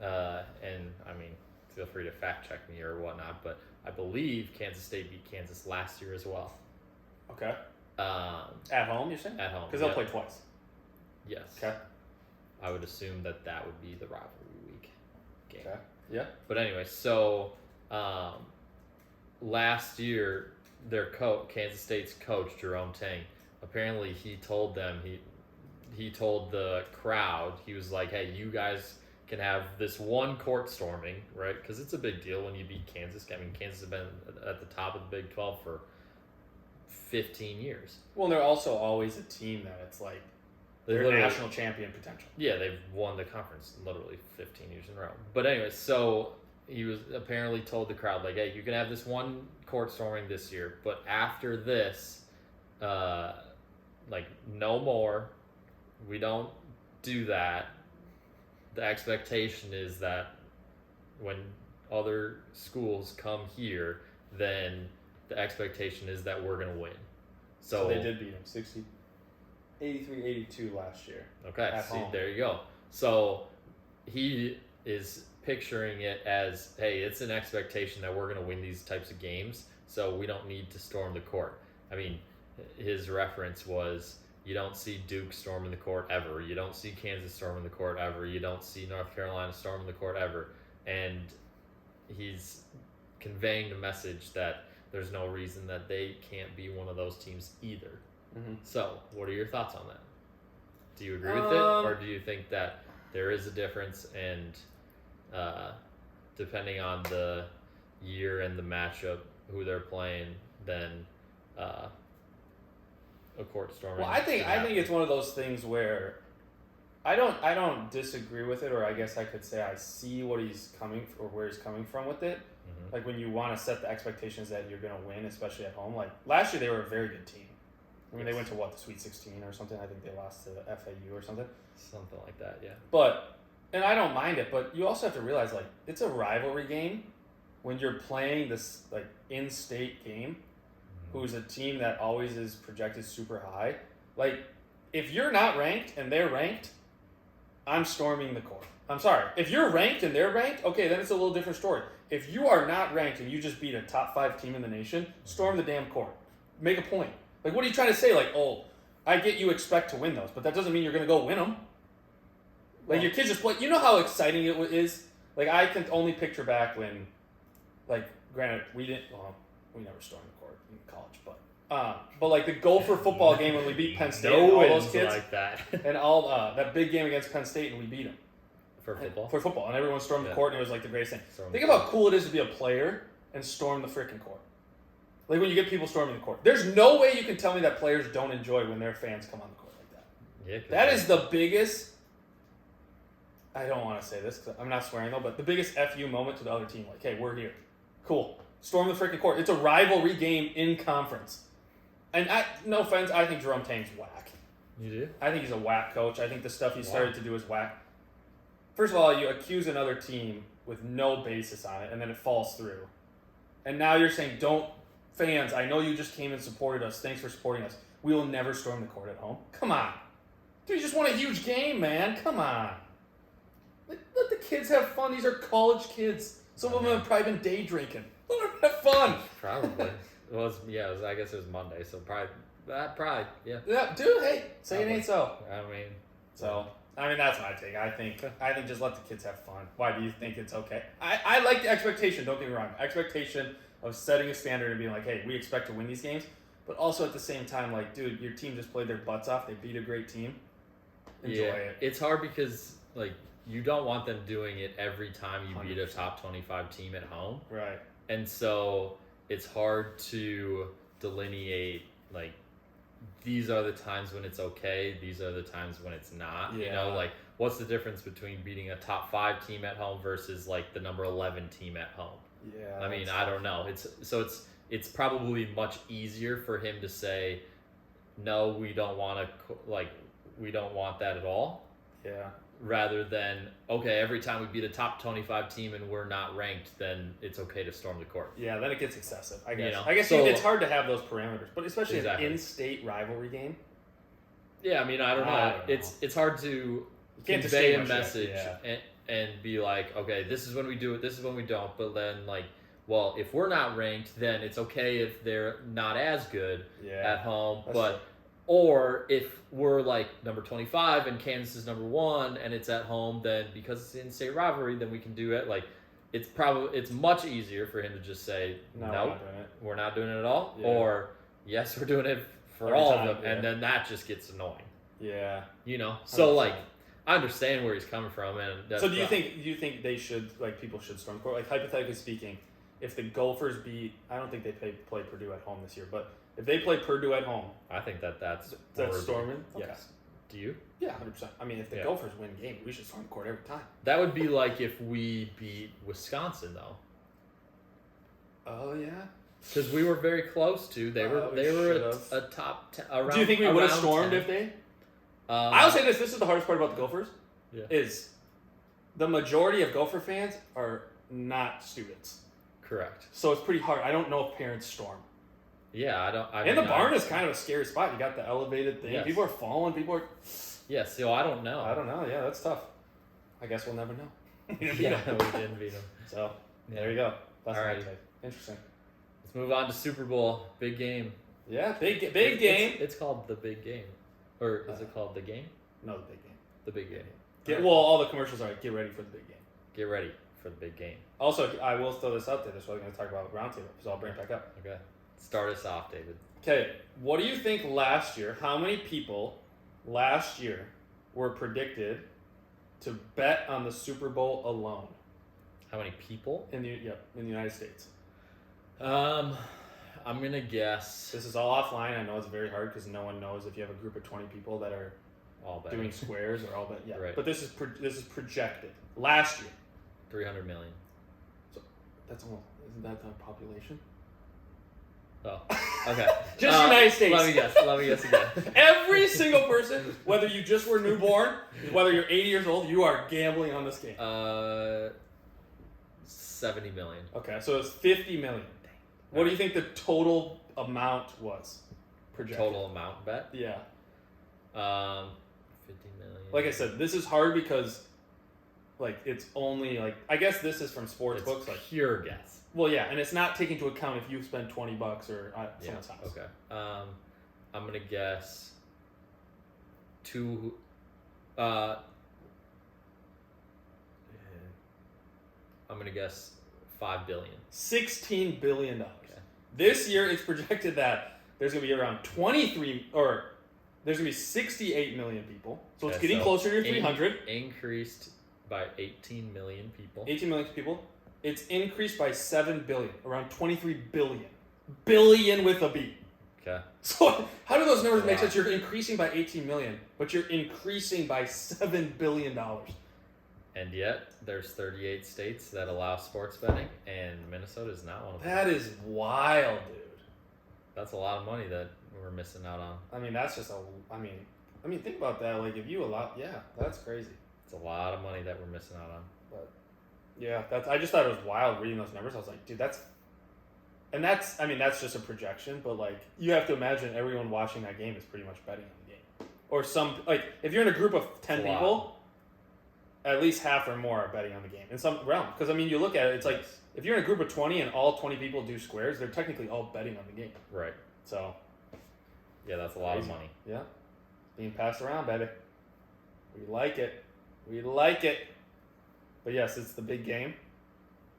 and I mean, feel free to fact check me or whatnot, but I believe Kansas State beat Kansas last year as well. Okay. At home, you're saying? At home. Because they'll play twice. Yes. Okay. I would assume that would be the rivalry week game. Okay. Yeah. But anyway, so last year, their Kansas State's coach, Jerome Tang, apparently he told them, he told the crowd, he was like, hey, you guys can have this one court storming, right? Because it's a big deal when you beat Kansas. I mean, Kansas has been at the top of the Big 12 for 15 years. Well, they're also always a team that it's like they're national champion potential. Yeah, they've won the conference literally 15 years in a row. But anyway, so he was apparently told the crowd, like, hey, you can have this one court storming this year, but after this, like, no more. We don't do that. The expectation is that when other schools come here, then the expectation is that we're going to win. So they did beat them 83-82 last year. Okay, see, there you go. So he is picturing it as, hey, it's an expectation that we're going to win these types of games, so we don't need to storm the court. I mean, his reference was, you don't see Duke storming the court ever. You don't see Kansas storming the court ever. You don't see North Carolina storming the court ever. And he's conveying the message that there's no reason that they can't be one of those teams either. So, what are your thoughts on that? Do you agree with it, or do you think that there is a difference, and depending on the year and the matchup, who they're playing, then a court storming? Well, I think it's one of those things where I don't disagree with it, or I guess I could say I see what he's coming or where he's coming from with it. Like when you want to set the expectations that you're going to win, especially at home. Like last year, they were a very good team. I mean, they went to the Sweet 16 or something. I think they lost to FAU or something. Something like that, yeah. But, and I don't mind it, but you also have to realize, like, it's a rivalry game when you're playing this, like, in-state game, who's a team that always is projected super high. Like, if you're not ranked and they're ranked, I'm storming the court. I'm sorry. If you're ranked and they're ranked, okay, then it's a little different story. If you are not ranked and you just beat a top 5 team in the nation, storm the damn court. Make a point. Like, what are you trying to say? Like, oh, I get you expect to win those, but that doesn't mean you're going to go win them. Like, your kids just play. You know how exciting it is? Like, I can only picture back when, like, granted, we never stormed the court in college, but like the Gopher football game when we beat Penn State and all those kids. Like that. And all that big game against Penn State and we beat them. For football. And everyone stormed the court and it was like the greatest thing. Storm Think about how cool it is to be a player and storm the freaking court. Like when you get people storming the court. There's no way you can tell me that players don't enjoy when their fans come on the court like that. Yeah, that is the biggest, I don't want to say this because I'm not swearing though, but the biggest FU moment to the other team. Like, hey, we're here. Cool. Storm the freaking court. It's a rivalry game in conference. And no offense, I think Jerome Tang's whack. You do? I think he's a whack coach. I think the stuff he started to do is whack. First of all, you accuse another team with no basis on it, and then it falls through. And now you're saying don't fans, I know you just came and supported us. Thanks for supporting us. We will never storm the court at home. Come on. Dude, you just want a huge game, man. Come on. Let the kids have fun. These are college kids. Some of them have probably been day drinking. Let them have fun. Probably. I guess it was Monday, so probably, yeah. Yeah, dude, hey, say it ain't so. I mean, that's my take. I think just let the kids have fun. Why do you think it's okay? I like the expectation, don't get me wrong. Expectation of setting a standard and being like, hey, we expect to win these games. But also at the same time, like, dude, your team just played their butts off. They beat a great team. Enjoy it. It's hard because, like, you don't want them doing it every time you 100%. Beat a top 25 team at home. Right. And so it's hard to delineate, like, these are the times when it's okay, these are the times when it's not. Yeah. You know, like, what's the difference between beating a top 5 team at home versus, like, the number 11 team at home? Yeah. I mean, I don't know. It's probably much easier for him to say, no, we don't want that at all. Yeah. Rather than, okay, every time we beat a top 25 team and we're not ranked, then it's okay to storm the court. Yeah, then it gets excessive, I guess. You know? I guess it's hard to have those parameters, but especially exactly. an in-state rivalry game. Yeah, I mean, I don't know. It's hard to convey a message and be like, okay, this is when we do it, this is when we don't, but then, like, well, if we're not ranked, then it's okay if they're not as good at home, but... Or if we're like number 25 and Kansas is number 1 and it's at home, then because it's an in-state rivalry, then we can do it. Like, it's much easier for him to just say, no, we're not doing it at all. Yeah. Or, yes, we're doing it for every all time, of them. Yeah. And then that just gets annoying. Yeah. You know? So, 100%. Like, I understand where he's coming from. And that's so do you think they should, like, people should storm court? Like, hypothetically speaking, if the Gophers beat, I don't think they play Purdue at home this year, but if they play Purdue at home, I think that's storming. Okay. Yes. Do you? Yeah, 100%. I mean, if the Gophers win the game, we should storm the court every time. That would be like if we beat Wisconsin, though. Oh yeah. Because we were very close to. They were a top 10, around. Do you think we would have stormed 10. If they? I'll say this. This is the hardest part about the Gophers. Yeah. Is the majority of Gopher fans are not students. Correct. So it's pretty hard. I don't know if parents storm. Yeah, the barn is kind of a scary spot. You got the elevated thing. Yes. People are falling. People are. Yeah, so I don't know. I don't know. Yeah, that's tough. I guess we'll never know. We didn't beat them. So there you go. That's all right. Interesting. Let's move on to Super Bowl. Big game. Yeah, big game. It's called the big game, or is it called the game? No, the big game. The big game. All the commercials are get ready for the big game. Get ready for the big game. Also, I will throw this out there. That's what we're going to talk about roundtable. So I'll bring it back up. Okay. Start us off, David. Okay, what do you think last year? How many people last year were predicted to bet on the Super Bowl alone? How many people? In the United States. I'm gonna guess. This is all offline. I know it's very hard because no one knows if you have a group of 20 people that are all doing squares or all bet. Yeah, right. But this is projected last year. 300 million. So that's almost, isn't that the population? Oh, okay. Just United States. Let me guess again. Every single person, whether you just were newborn, whether you're 80 years old, you are gambling on this game. 70 million. Okay, so it's 50 million. What do you think the total amount was projected? Total amount bet? Yeah. 50 million. Like I said, this is hard because, like, it's only, like, I guess this is from sports books. Like pure guess. Well, yeah, and it's not taking into account if you spend $20 or someone's house. Okay. I'm gonna guess I'm gonna guess $5 billion. $16 billion. Okay. This year, it's projected that there's gonna be around 68 million people. So it's getting closer to 300. Increased by 18 million people. 18 million people. It's increased by 7 billion, around 23 billion. Billion with a B. Okay. So how do those numbers make sense? You're increasing by 18 million, but you're increasing by $7 billion. And yet, there's 38 states that allow sports betting, and Minnesota is not one of them. That is wild, dude. That's a lot of money that we're missing out on. I mean, that's just I mean, think about that. Like, if you allow, that's crazy. It's a lot of money that we're missing out on. But yeah, I just thought it was wild reading those numbers. I was like, dude, that's And that's just a projection, but like you have to imagine everyone watching that game is pretty much betting on the game, or some like if you're in a group of 10 people, at least half or more are betting on the game in some realm. Because you look at it, it's like if you're in a group of 20 and all 20 people do squares, they're technically all betting on the game. Right. So. Yeah, that's a lot of money. Yeah, being passed around, baby. We like it. We like it. But yes, it's the big game.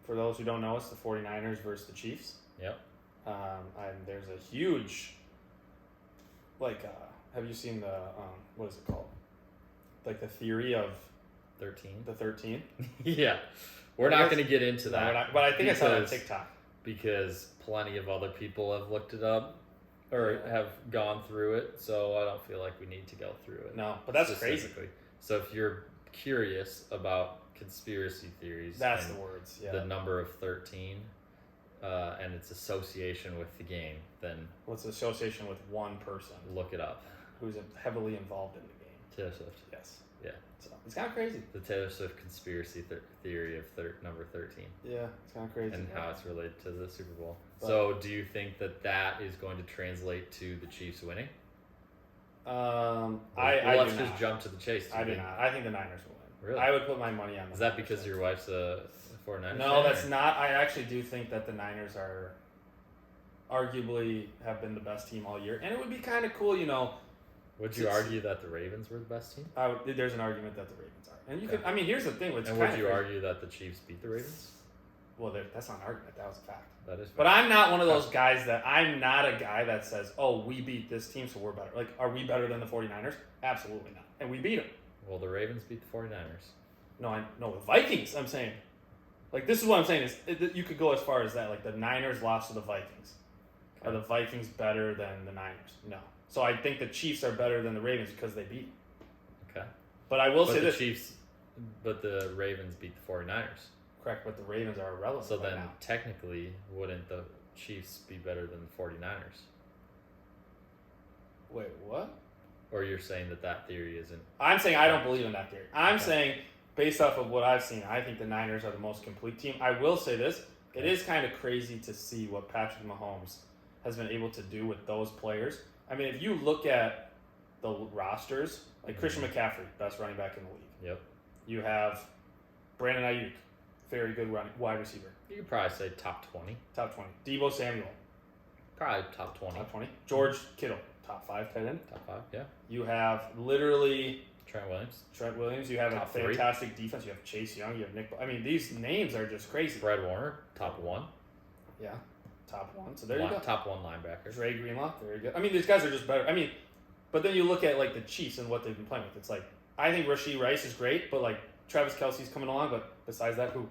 For those who don't know, it's the 49ers versus the Chiefs. Yep. And there's a huge, have you seen the, what is it called? Like the theory of 13. The 13? Yeah. We're not going to get into that. No, but I think I saw it on TikTok. Because plenty of other people have looked it up or have gone through it, so I don't feel like we need to go through it. No, but that's crazy. So if you're curious about conspiracy theories, that's the words. Yeah. The number of 13, and its association with the game, then what's the association with one person? Look it up. Who's heavily involved in the game? Taylor Swift. Yes. Yeah. So it's kind of crazy. The Taylor Swift conspiracy theory of number 13. Yeah, it's kind of crazy. And how it's related to the Super Bowl. So do you think that is going to translate to the Chiefs winning? Let's just jump to the chase. I do not. I think the Niners will win. Really? I would put my money on the Is that because your wife's a 49ers No, fan, that's not. I actually do think that the Niners are arguably have been the best team all year. And it would be kind of cool, Would you argue that the Ravens were the best team? There's an argument that the Ravens are. And you could, here's the thing. And would you argue that the Chiefs beat the Ravens? Well, that's not an argument. That was a fact. That is fact. But I'm not one of those guys I'm not a guy that says, oh, we beat this team, so we're better. Like, are we better than the 49ers? Absolutely not. And we beat them. Well, the Ravens beat the 49ers. No, the Vikings, I'm saying. Like, this is what I'm saying. You could go as far as that. Like, the Niners lost to the Vikings. Okay. Are the Vikings better than the Niners? No. So I think the Chiefs are better than the Ravens because they beat them. Okay. But I will say this. But the Ravens beat the 49ers. Correct, but the Ravens are irrelevant. So then, technically, wouldn't the Chiefs be better than the 49ers? Wait, what? Or you're saying that theory isn't... I'm saying I don't believe in that theory. I'm saying, based off of what I've seen, I think the Niners are the most complete team. I will say this. It is kind of crazy to see what Patrick Mahomes has been able to do with those players. If you look at the rosters, like Christian McCaffrey, best running back in the league. Yep. You have Brandon Ayuk, very good wide receiver. You could probably say top 20. Top 20. Deebo Samuel. Probably top 20. Top 20. George Kittle, top 5 tight end. Top 5, yeah. You have literally... Trent Williams. You have a fantastic defense. You have Chase Young. You have Nick... these names are just crazy. Fred Warner, top 1. Yeah. Top 1. So there you go. Top 1 linebacker. Dre Greenlaw, very good. These guys are just better. But then you look at like the Chiefs and what they've been playing with. It's like, I think Rashee Rice is great, but like Travis Kelce's coming along. But besides that, who?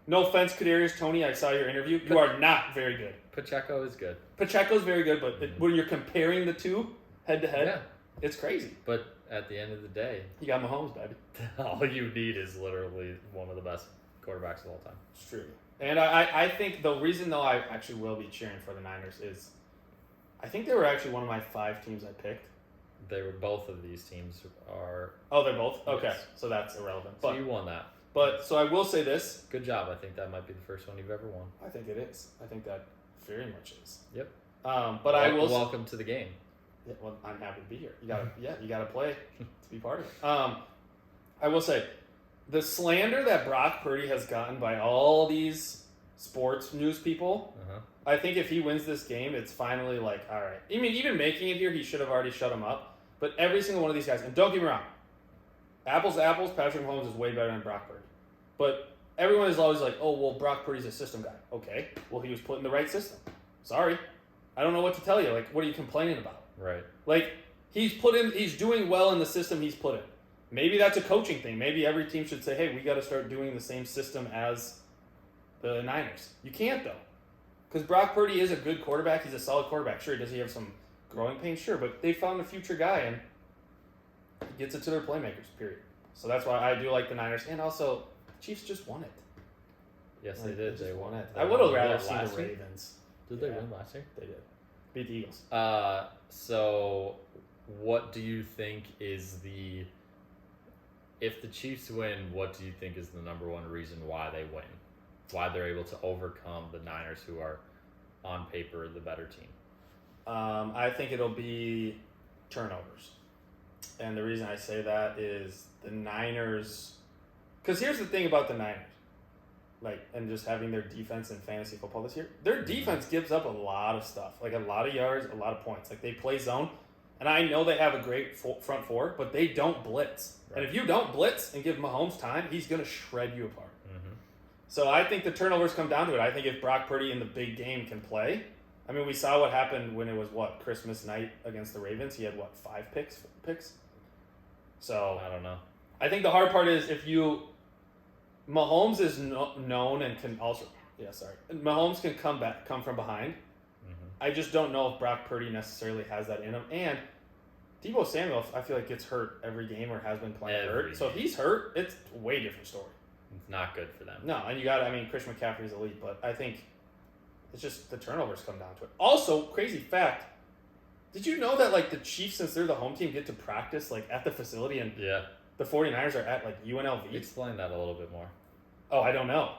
No offense, Kadarius Toney. I saw your interview. You are not very good. Pacheco is good. Pacheco's very good, but when you're comparing the two head to head, it's crazy. But at the end of the day, you got Mahomes, baby. All you need is literally one of the best quarterbacks of all time. It's true. And I think the reason, though, I actually will be cheering for the Niners is I think they were actually one of my 5 teams I picked. Both of these teams are... Oh, they're both? Okay, yes. So that's irrelevant. So you won that. But, so I will say this. Good job. I think that might be the first one you've ever won. I think it is. I think that very much is. Yep. But I will... Welcome to the game. Yeah, well, I'm happy to be here. You gotta play to be part of it. I will say, the slander that Brock Purdy has gotten by all these sports news people, I think if he wins this game, it's finally like, all right. Even making it here, he should have already shut him up. But every single one of these guys, and don't get me wrong, apples to apples, Patrick Mahomes is way better than Brock Purdy. But everyone is always like, oh, well, Brock Purdy's a system guy. Okay, well, he was put in the right system. Sorry. I don't know what to tell you. Like, what are you complaining about? Right. Like, he's doing well in the system he's put in. Maybe that's a coaching thing. Maybe every team should say, hey, we got to start doing the same system as the Niners. You can't, though. Because Brock Purdy is a good quarterback. He's a solid quarterback. Sure, does he have some growing pains? Sure, but they found a future guy, and he gets it to their playmakers, period. So that's why I do like the Niners. And also, the Chiefs just won it. Yes, they did. They won it. I would have rather seen the Ravens. Did they win last year? They did. Beat the Eagles. So what do you think is if the Chiefs win, what do you think is the number one reason why they win? Why they're able to overcome the Niners, who are on paper the better team? I think it'll be turnovers. And the reason I say that is the Niners. Because here's the thing about the Niners. And just having their defense in fantasy football this year. Their defense gives up a lot of stuff. A lot of yards, a lot of points. They play zone. And I know they have a great front four, but they don't blitz. Right. And if you don't blitz and give Mahomes time, he's going to shred you apart. Mm-hmm. So I think the turnovers come down to it. I think if Brock Purdy in the big game can play. I mean, we saw what happened when it was, Christmas night against the Ravens. He had, 5 picks? So I don't know. I think the hard part is Mahomes is known and can also Mahomes can come from behind. Mm-hmm. I just don't know if Brock Purdy necessarily has that in him. And Deebo Samuel, I feel like gets hurt every game or has been playing hurt. So if he's hurt, it's a way different story. It's not good for them. No, and Chris McCaffrey's elite, but I think it's just the turnovers come down to it. Also, crazy fact, did you know that the Chiefs, since they're the home team, get to practice at the facility and the 49ers are at UNLV? Explain that a little bit more. Oh, I don't know.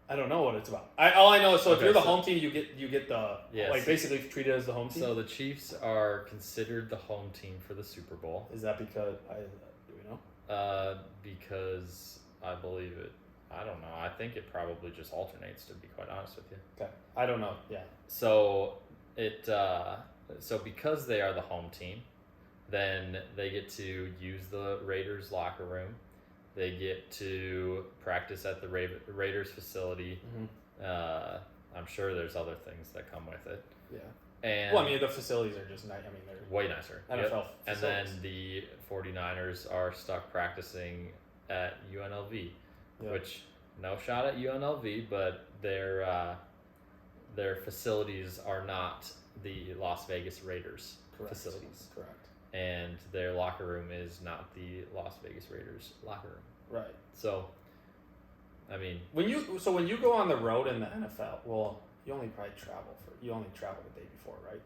I don't know what it's about. All I know is if you're the home team, you get the basically treated as the home team. So the Chiefs are considered the home team for the Super Bowl. Is that because do we know? Because I believe it. I don't know. I think it probably just alternates, to be quite honest with you. Okay. I don't know. Yeah. So so because they are the home team, then they get to use the Raiders locker room. They get to practice at the Raiders facility. Mm-hmm. I'm sure there's other things that come with it. Yeah. And the facilities are just nice. They're way nicer. NFL facilities. And then the 49ers are stuck practicing at UNLV, which no shot at UNLV, but their facilities are not the Las Vegas Raiders facilities. Correct. And their locker room is not the Las Vegas Raiders locker room. Right. So, when you go on the road in the NFL, you only probably travel the day before, right?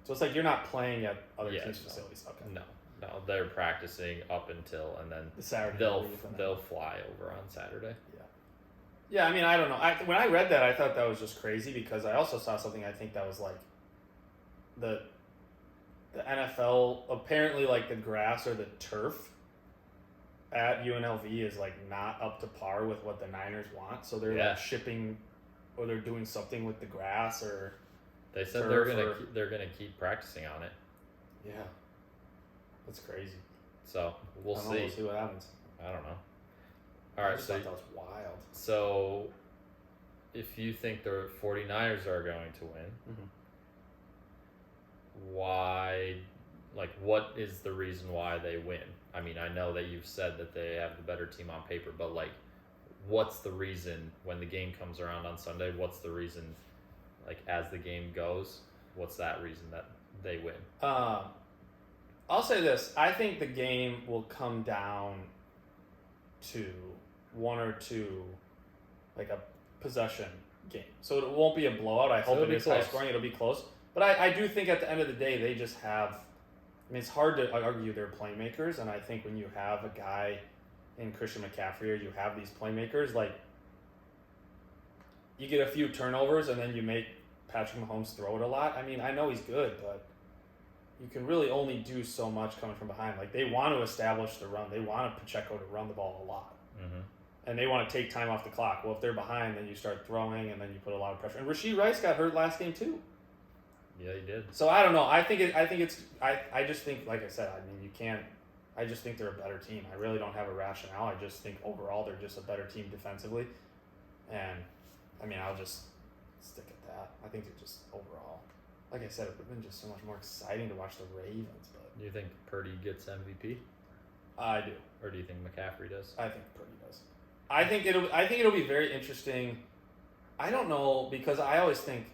So it's you're not playing at other teams' facilities. Okay. No, they're practicing up until, and then the Saturday they'll fly over on Saturday. Yeah. I don't know. When I read that, I thought that was just crazy because I also saw something. I think that was the NFL, apparently the grass or the turf at UNLV is not up to par with what the Niners want. So they're shipping, or they're doing something with the grass, or they said they're gonna keep practicing on it. Yeah, that's crazy. So we'll see. We'll see what happens. I don't know. All right, so that was wild. So if you think the 49ers are going to win. Mm-hmm. Why, what is the reason why they win? I know that you've said that they have the better team on paper, but what's the reason when the game comes around on Sunday? What's the reason, as the game goes, what's that reason that they win? I'll say this. I think the game will come down to one or two, a possession game. So it won't be a blowout. I hope it is high scoring. It'll be close. But I do think at the end of the day, they just have... it's hard to argue they're playmakers, and I think when you have a guy in Christian McCaffrey, or you have these playmakers, you get a few turnovers, and then you make Patrick Mahomes throw it a lot. I know he's good, but you can really only do so much coming from behind. They want to establish the run. They want Pacheco to run the ball a lot. Mm-hmm. And they want to take time off the clock. Well, if they're behind, then you start throwing, and then you put a lot of pressure. And Rashee Rice got hurt last game, too. Yeah, he did. So I don't know. I just think, like I said, you can't. I just think they're a better team. I really don't have a rationale. I just think overall they're just a better team defensively, and I'll just stick at that. I think they're just overall, like I said, it would have been just so much more exciting to watch the Ravens. But do you think Purdy gets MVP? I do. Or do you think McCaffrey does? I think Purdy does. I think it'll be very interesting. I don't know, because I always think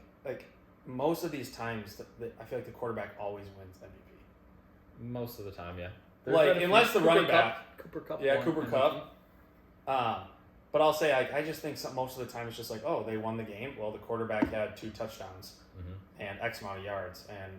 most of these times, I feel like the quarterback always wins MVP. Most of the time, yeah. Unless the running back. Cooper Kupp. Yeah, Cooper Kupp. But I'll say, I just think most of the time it's just they won the game. Well, the quarterback had 2 touchdowns and X amount of yards and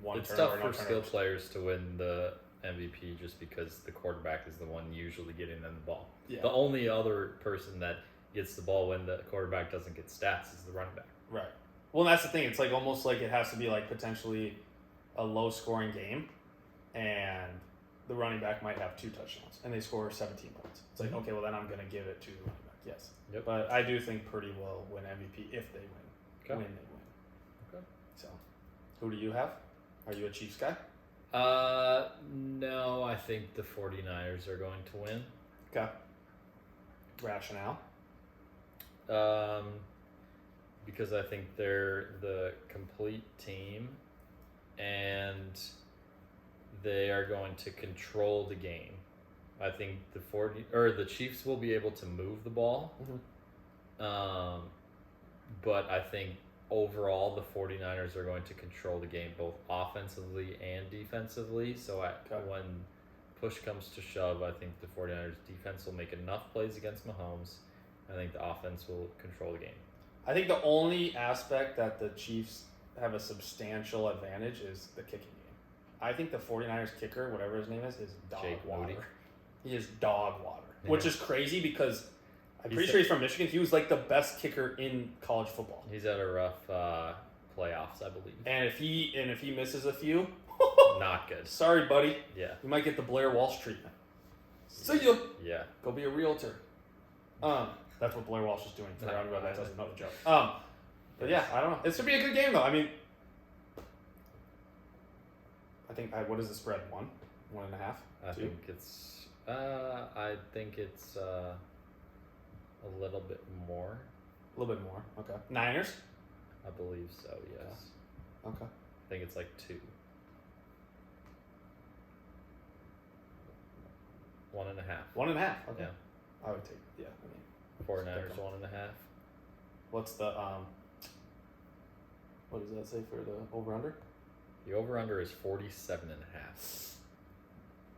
1 turnover. It's tough for skill players to win the MVP just because the quarterback is the one usually getting them the ball. Yeah. The only other person that gets the ball when the quarterback doesn't get stats is the running back. Right. Well, that's the thing. It's like almost like it has to be like potentially a low-scoring game, and the running back might have 2 touchdowns, and they score 17 points. It's like, okay, well then I'm going to give it to the running back. Yes. Yep. But I do think Purdy will win MVP if they win. Okay. Win, they win. Okay. So, who do you have? Are you a Chiefs guy? No, I think the 49ers are going to win. Okay. Rationale? Because I think they're the complete team and they are going to control the game. I think the Chiefs will be able to move the ball. Mm-hmm. But I think overall the 49ers are going to control the game both offensively and defensively. So when push comes to shove, I think the 49ers defense will make enough plays against Mahomes. I think the offense will control the game. I think the only aspect that the Chiefs have a substantial advantage is the kicking game. I think the 49ers kicker, whatever his name is dog Jake water. Moody. He is dog water, Yeah. Which is crazy because I'm pretty sure he's from Michigan. He was like the best kicker in college football. He's had a rough playoffs, I believe. And if he misses a few, Not good. sorry, buddy. Yeah. You might get the Blair Walsh treatment. See ya. Yeah. Go be a realtor. That's what Blair Walsh is doing. For everyone that doesn't know the joke. But yeah, I don't know. It should be a good game though. I mean, I think what is the spread? 1.5. I 2? think it's a little bit more. A little bit more. Okay. Niners. I believe so. Yes. Okay. I think it's like 2. 1.5. 1.5. Okay. Yeah. I would take. Yeah. I mean, 49ers 1.5. what's the what does that say for the over under? The over under is 47.5.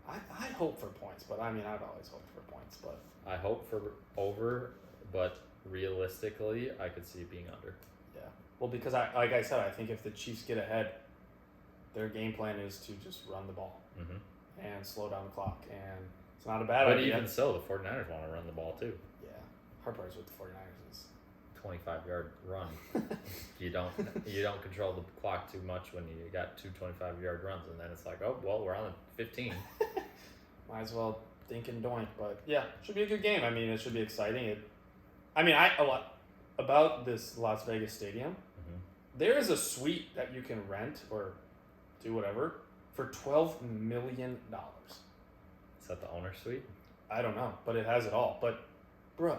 I hope for points, but I mean I've always hoped for points, but I hope for over, but realistically, I could see it being under. yeah. Well, because like I said, I think if the Chiefs get ahead, their game plan is to just run the ball and slow down the clock, and it's not a bad But idea. even so, the 49ers want to run the ball too. Yeah, hard part is with the 49ers is 25-yard run. you don't control the clock too much when you got 2 25-yard runs, and then it's like, oh well, we're on the 15. might as well dink and doink. But yeah, should be a good game. I mean, it should be exciting. About this Las Vegas stadium. There is a suite that you can rent or do whatever for $12 million. Is that the owner suite? I don't know, but it has it all. But, bro,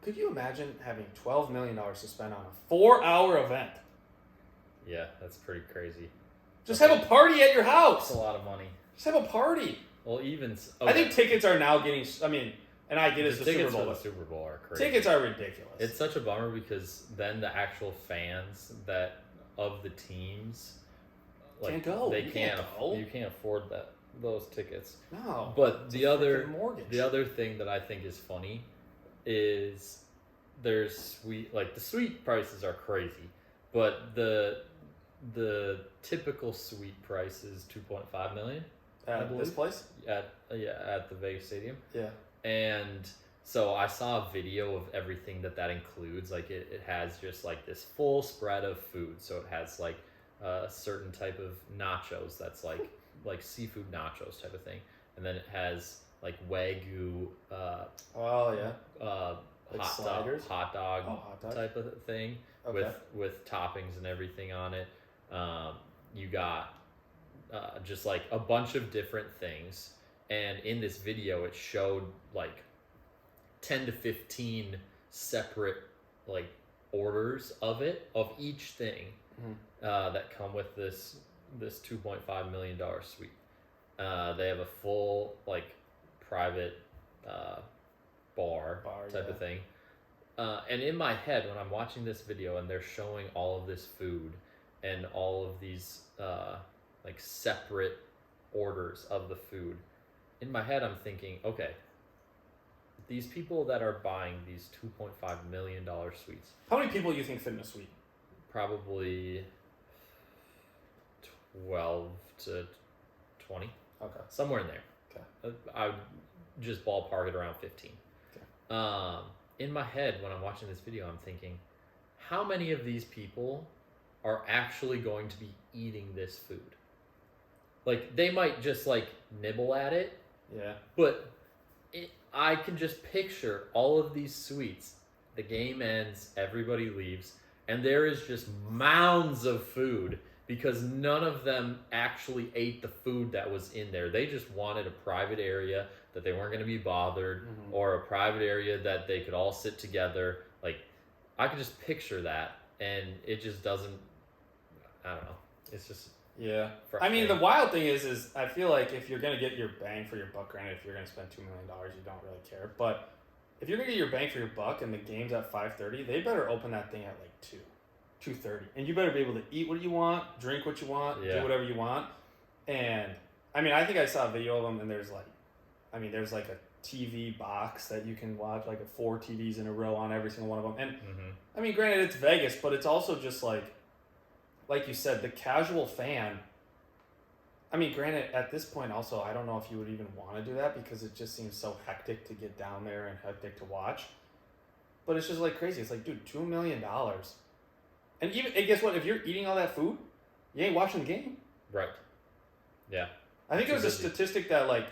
could you imagine having $12 million to spend on a 4-hour event? Yeah, that's pretty crazy. Just have a party at your house. That's a lot of money. Just have a party. Well, even I think tickets are now getting. I mean, and I get it's the Super tickets Bowl. for the Super Bowl are crazy. Tickets are ridiculous. It's such a bummer because then the actual fans of the teams can't go. They You can't. go. You can't afford those tickets. No. But the other mortgage. thing that I think is funny is there's the suite prices are crazy, but the typical suite price is $2.5 million. At this place? At the Vegas Stadium. Yeah. And so I saw a video of everything that includes. Like it has just like this full spread of food. So it has like a certain type of nachos that's like seafood nachos type of thing. And then it has like Wagyu Like sliders? hot dog type of thing Okay. with toppings and everything on it. You got just like a bunch of different things, and in this video it showed like 10 to 15 separate like orders of each thing that come with this $2.5 million suite. They have a full like private bar type of thing, and in my head when I'm watching this video and they're showing all of this food and all of these like separate orders of the food, in my head I'm thinking, okay, these people that are buying these $2.5 million suites, How many people do you think fit in a suite? probably 12 to 20, Okay. somewhere in there. Okay. I would just ballpark it around 15. Okay. In my head when I'm watching this video I'm thinking, how many of these people are actually going to be eating this food? Like, they might just, like, nibble at it. Yeah. But I can just picture all of these sweets. The game ends, everybody leaves, and there is just mounds of food because none of them actually ate the food that was in there. They just wanted a private area that they weren't going to be bothered, or a private area that they could all sit together. Like, I could just picture that, and it just doesn't, I don't know. It's just... Yeah. I mean, the wild thing is I feel like if you're going to get your bang for your buck, granted, if you're going to spend $2 million, you don't really care. But if you're going to get your bang for your buck and the game's at 5:30, they better open that thing at like 2:30. And you better be able to eat what you want, drink what you want, do whatever you want. And, I mean, I think I saw a video of them, and there's like a TV box that you can watch, like 4 TVs in a row on every single one of them. And, I mean, granted, it's Vegas, but it's also just like you said, the casual fan, I mean, granted, at this point also, I don't know if you would even want to do that because it just seems so hectic to get down there and hectic to watch. But it's just like crazy. It's like, dude, $2 million. And guess what? If you're eating all that food, you ain't watching the game. Right. Yeah. I think there was a statistic that, like,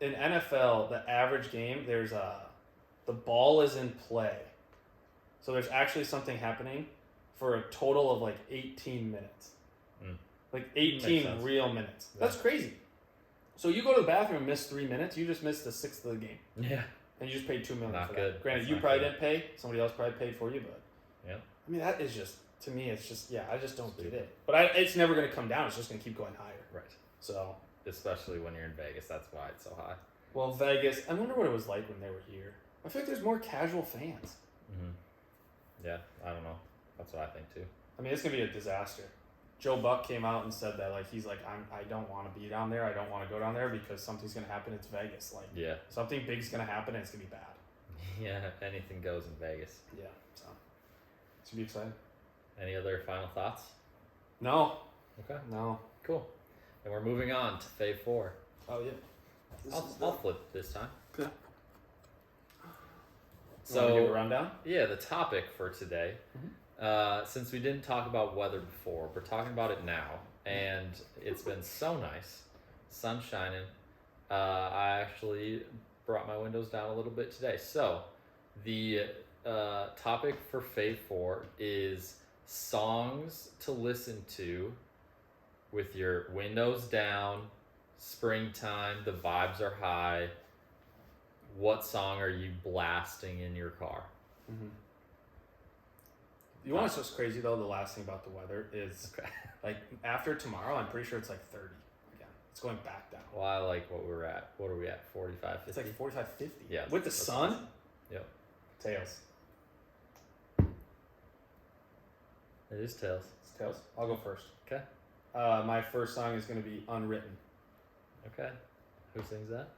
in NFL, the average game, the ball is in play. So there's actually something happening for a total of like 18 minutes. Like 18 real minutes. Yeah. That's crazy. So you go to the bathroom and miss 3 minutes, you just missed a sixth of the game. Yeah. And you just paid $2 million for good. that. Granted, you probably didn't pay. Somebody else probably paid for you, but yeah. I mean, that is just, to me, it's just, I just don't get it. But it's never going to come down. It's just going to keep going higher. Right. So. Especially when you're in Vegas, that's why it's so high. Well, Vegas, I wonder what it was like when they were here. I feel like there's more casual fans. Yeah, I don't know. That's what I think too. I mean, it's going to be a disaster. Joe Buck came out and said that, like, he's like, I don't want to be down there. I don't want to go down there because something's going to happen. It's Vegas. Like, yeah. Something big's going to happen and it's going to be bad. Yeah, anything goes in Vegas. Yeah, so it should be exciting. Any other final thoughts? No. Okay. No. Cool. And we're moving on to Fave 4. Oh, yeah. I'll flip this time. Okay. So, give a rundown? Yeah, the topic for today, since we didn't talk about weather before, we're talking about it now, and it's been so nice, sun shining. I actually brought my windows down a little bit today. So, the topic for Fave 4 is songs to listen to with your windows down, springtime, the vibes are high. What song are you blasting in your car? You want to know what's crazy though? The last thing about the weather is like after tomorrow, I'm pretty sure it's like 30 again. It's going back down. Well, I like what we're at. What are we at? 45, 50? It's like 45, 50. Yeah. With the sun? Yep. Tails. It is Tails. It's Tails. I'll go first. Okay. My first song is going to be Unwritten. Okay. Who sings that?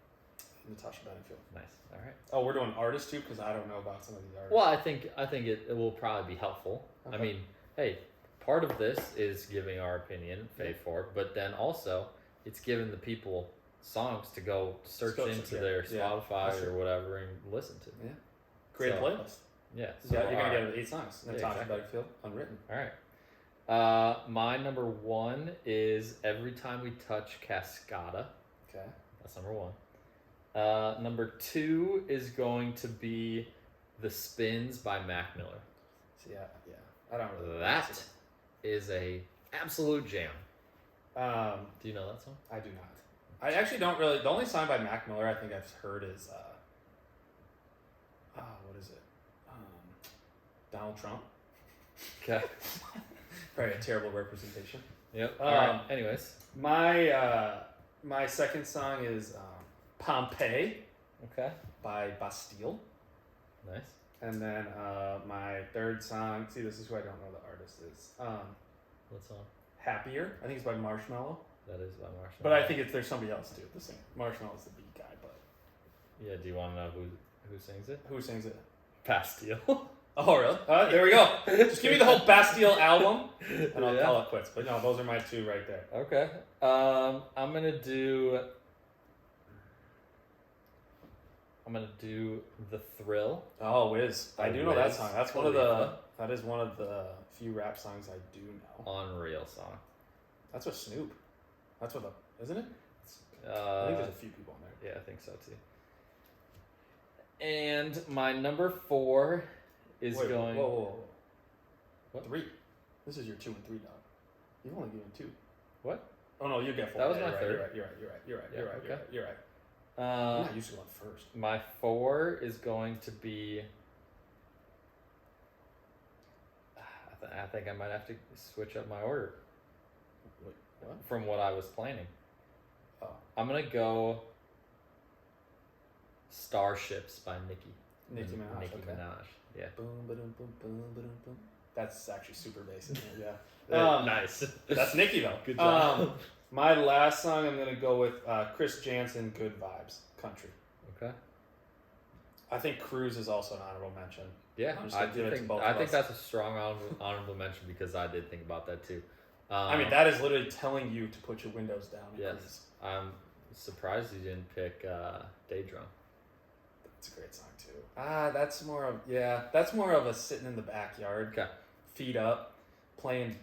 Natasha Bedingfield. Nice. All right. Oh, we're doing artists too because I don't know about some of these artists. Well, I think it will probably be helpful. Okay. I mean, hey, part of this is giving our opinion, Fave 4, but then also it's giving the people songs to go search into their Spotify or whatever and listen to. Yeah. Create a playlist. Yeah. So you're going to get 8 songs. Natasha Bedingfield, Unwritten. All right. My number 1 is Every Time We Touch Cascada. Okay. That's number 1. Number 2 is going to be The Spins by Mac Miller. Yeah. I don't really. That is a absolute jam. Do you know that song? I do not. I actually don't really. The only song by Mac Miller I think I've heard is what is it? Donald Trump. Okay. Probably a terrible representation. Yep. All right. Anyways, my second song is Pompeii. Okay. By Bastille. Nice. And then my third song. See, this is who I don't know the artist is. What song? Happier. I think it's by Marshmello. That is by Marshmello. But I think there's somebody else too. The singer. Marshmello's the beat guy, but. Yeah. Do you want to know who sings it? Who sings it? Bastille. Oh, really? There we go. Just give me the whole Bastille album, and I'll call it quits. But no, those are my 2 right there. Okay. I'm gonna do The Thrill. Oh, Wiz. I do know that song. That's one of the That is one of the few rap songs I do know. Unreal song. That's with Snoop. That's what isn't it? I think there's a few people on there. Yeah, I think so too. And my number 4 is going. Whoa. What? 3. This is your 2 and 3 dog. You've only given 2. What? Oh no, you get 4. That was my third. You're right. You're right. Uh, I'm not used to going first. My 4 is going to be. I think I might have to switch up my order. Wait, what? From what I was planning. Oh. I'm gonna go. Starships by Nicki. Nicki Minaj. Nicki Okay. Minaj. Yeah. Boom, ba-dum, boom, boom, ba-dum, boom. That's actually super basic. Yeah. Nice. That's Nicki though. Good job. My last song, I'm gonna go with Chris Jansen, "Good Vibes," country. Okay. I think Cruise is also an honorable mention. Yeah, I'm just I gonna give it to think both I of think us. that's a strong honorable mention because I did think about that too. I mean, that is literally telling you to put your windows down. in Yes. Cruise. I'm surprised you didn't pick Daydrunk. That's a great song too. That's more of a sitting in the backyard, Okay. feet up, playing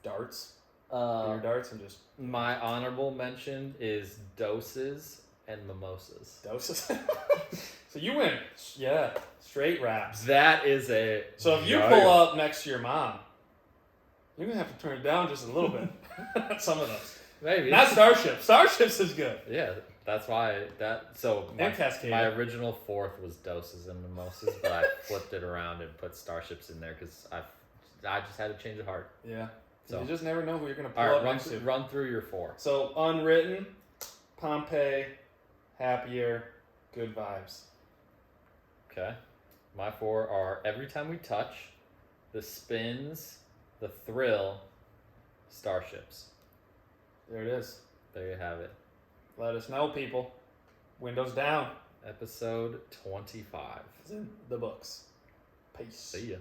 darts, beer darts, and just My honorable mention is Doses and Mimosas. doses. So you went, straight raps. That is a. So if you Yikes. pull up next to your mom, you're gonna have to turn it down just a little bit. Some of those. Maybe Not Starships. Starships is good. Yeah, that's why that. So And Cascade. my original 4th was Doses and Mimosas, but I flipped it around and put Starships in there because I just had to change of heart. Yeah. So You just never know who you're gonna pull all up right, next to. run through your 4. So Unwritten, Pompeii, Happier, Good Vibes. Okay, my 4 are Every Time We Touch, The Spins, The Thrill, Starships. There it is. There you have it. Let us know, people. Windows down. Episode 25. It's in the books. Peace. See ya.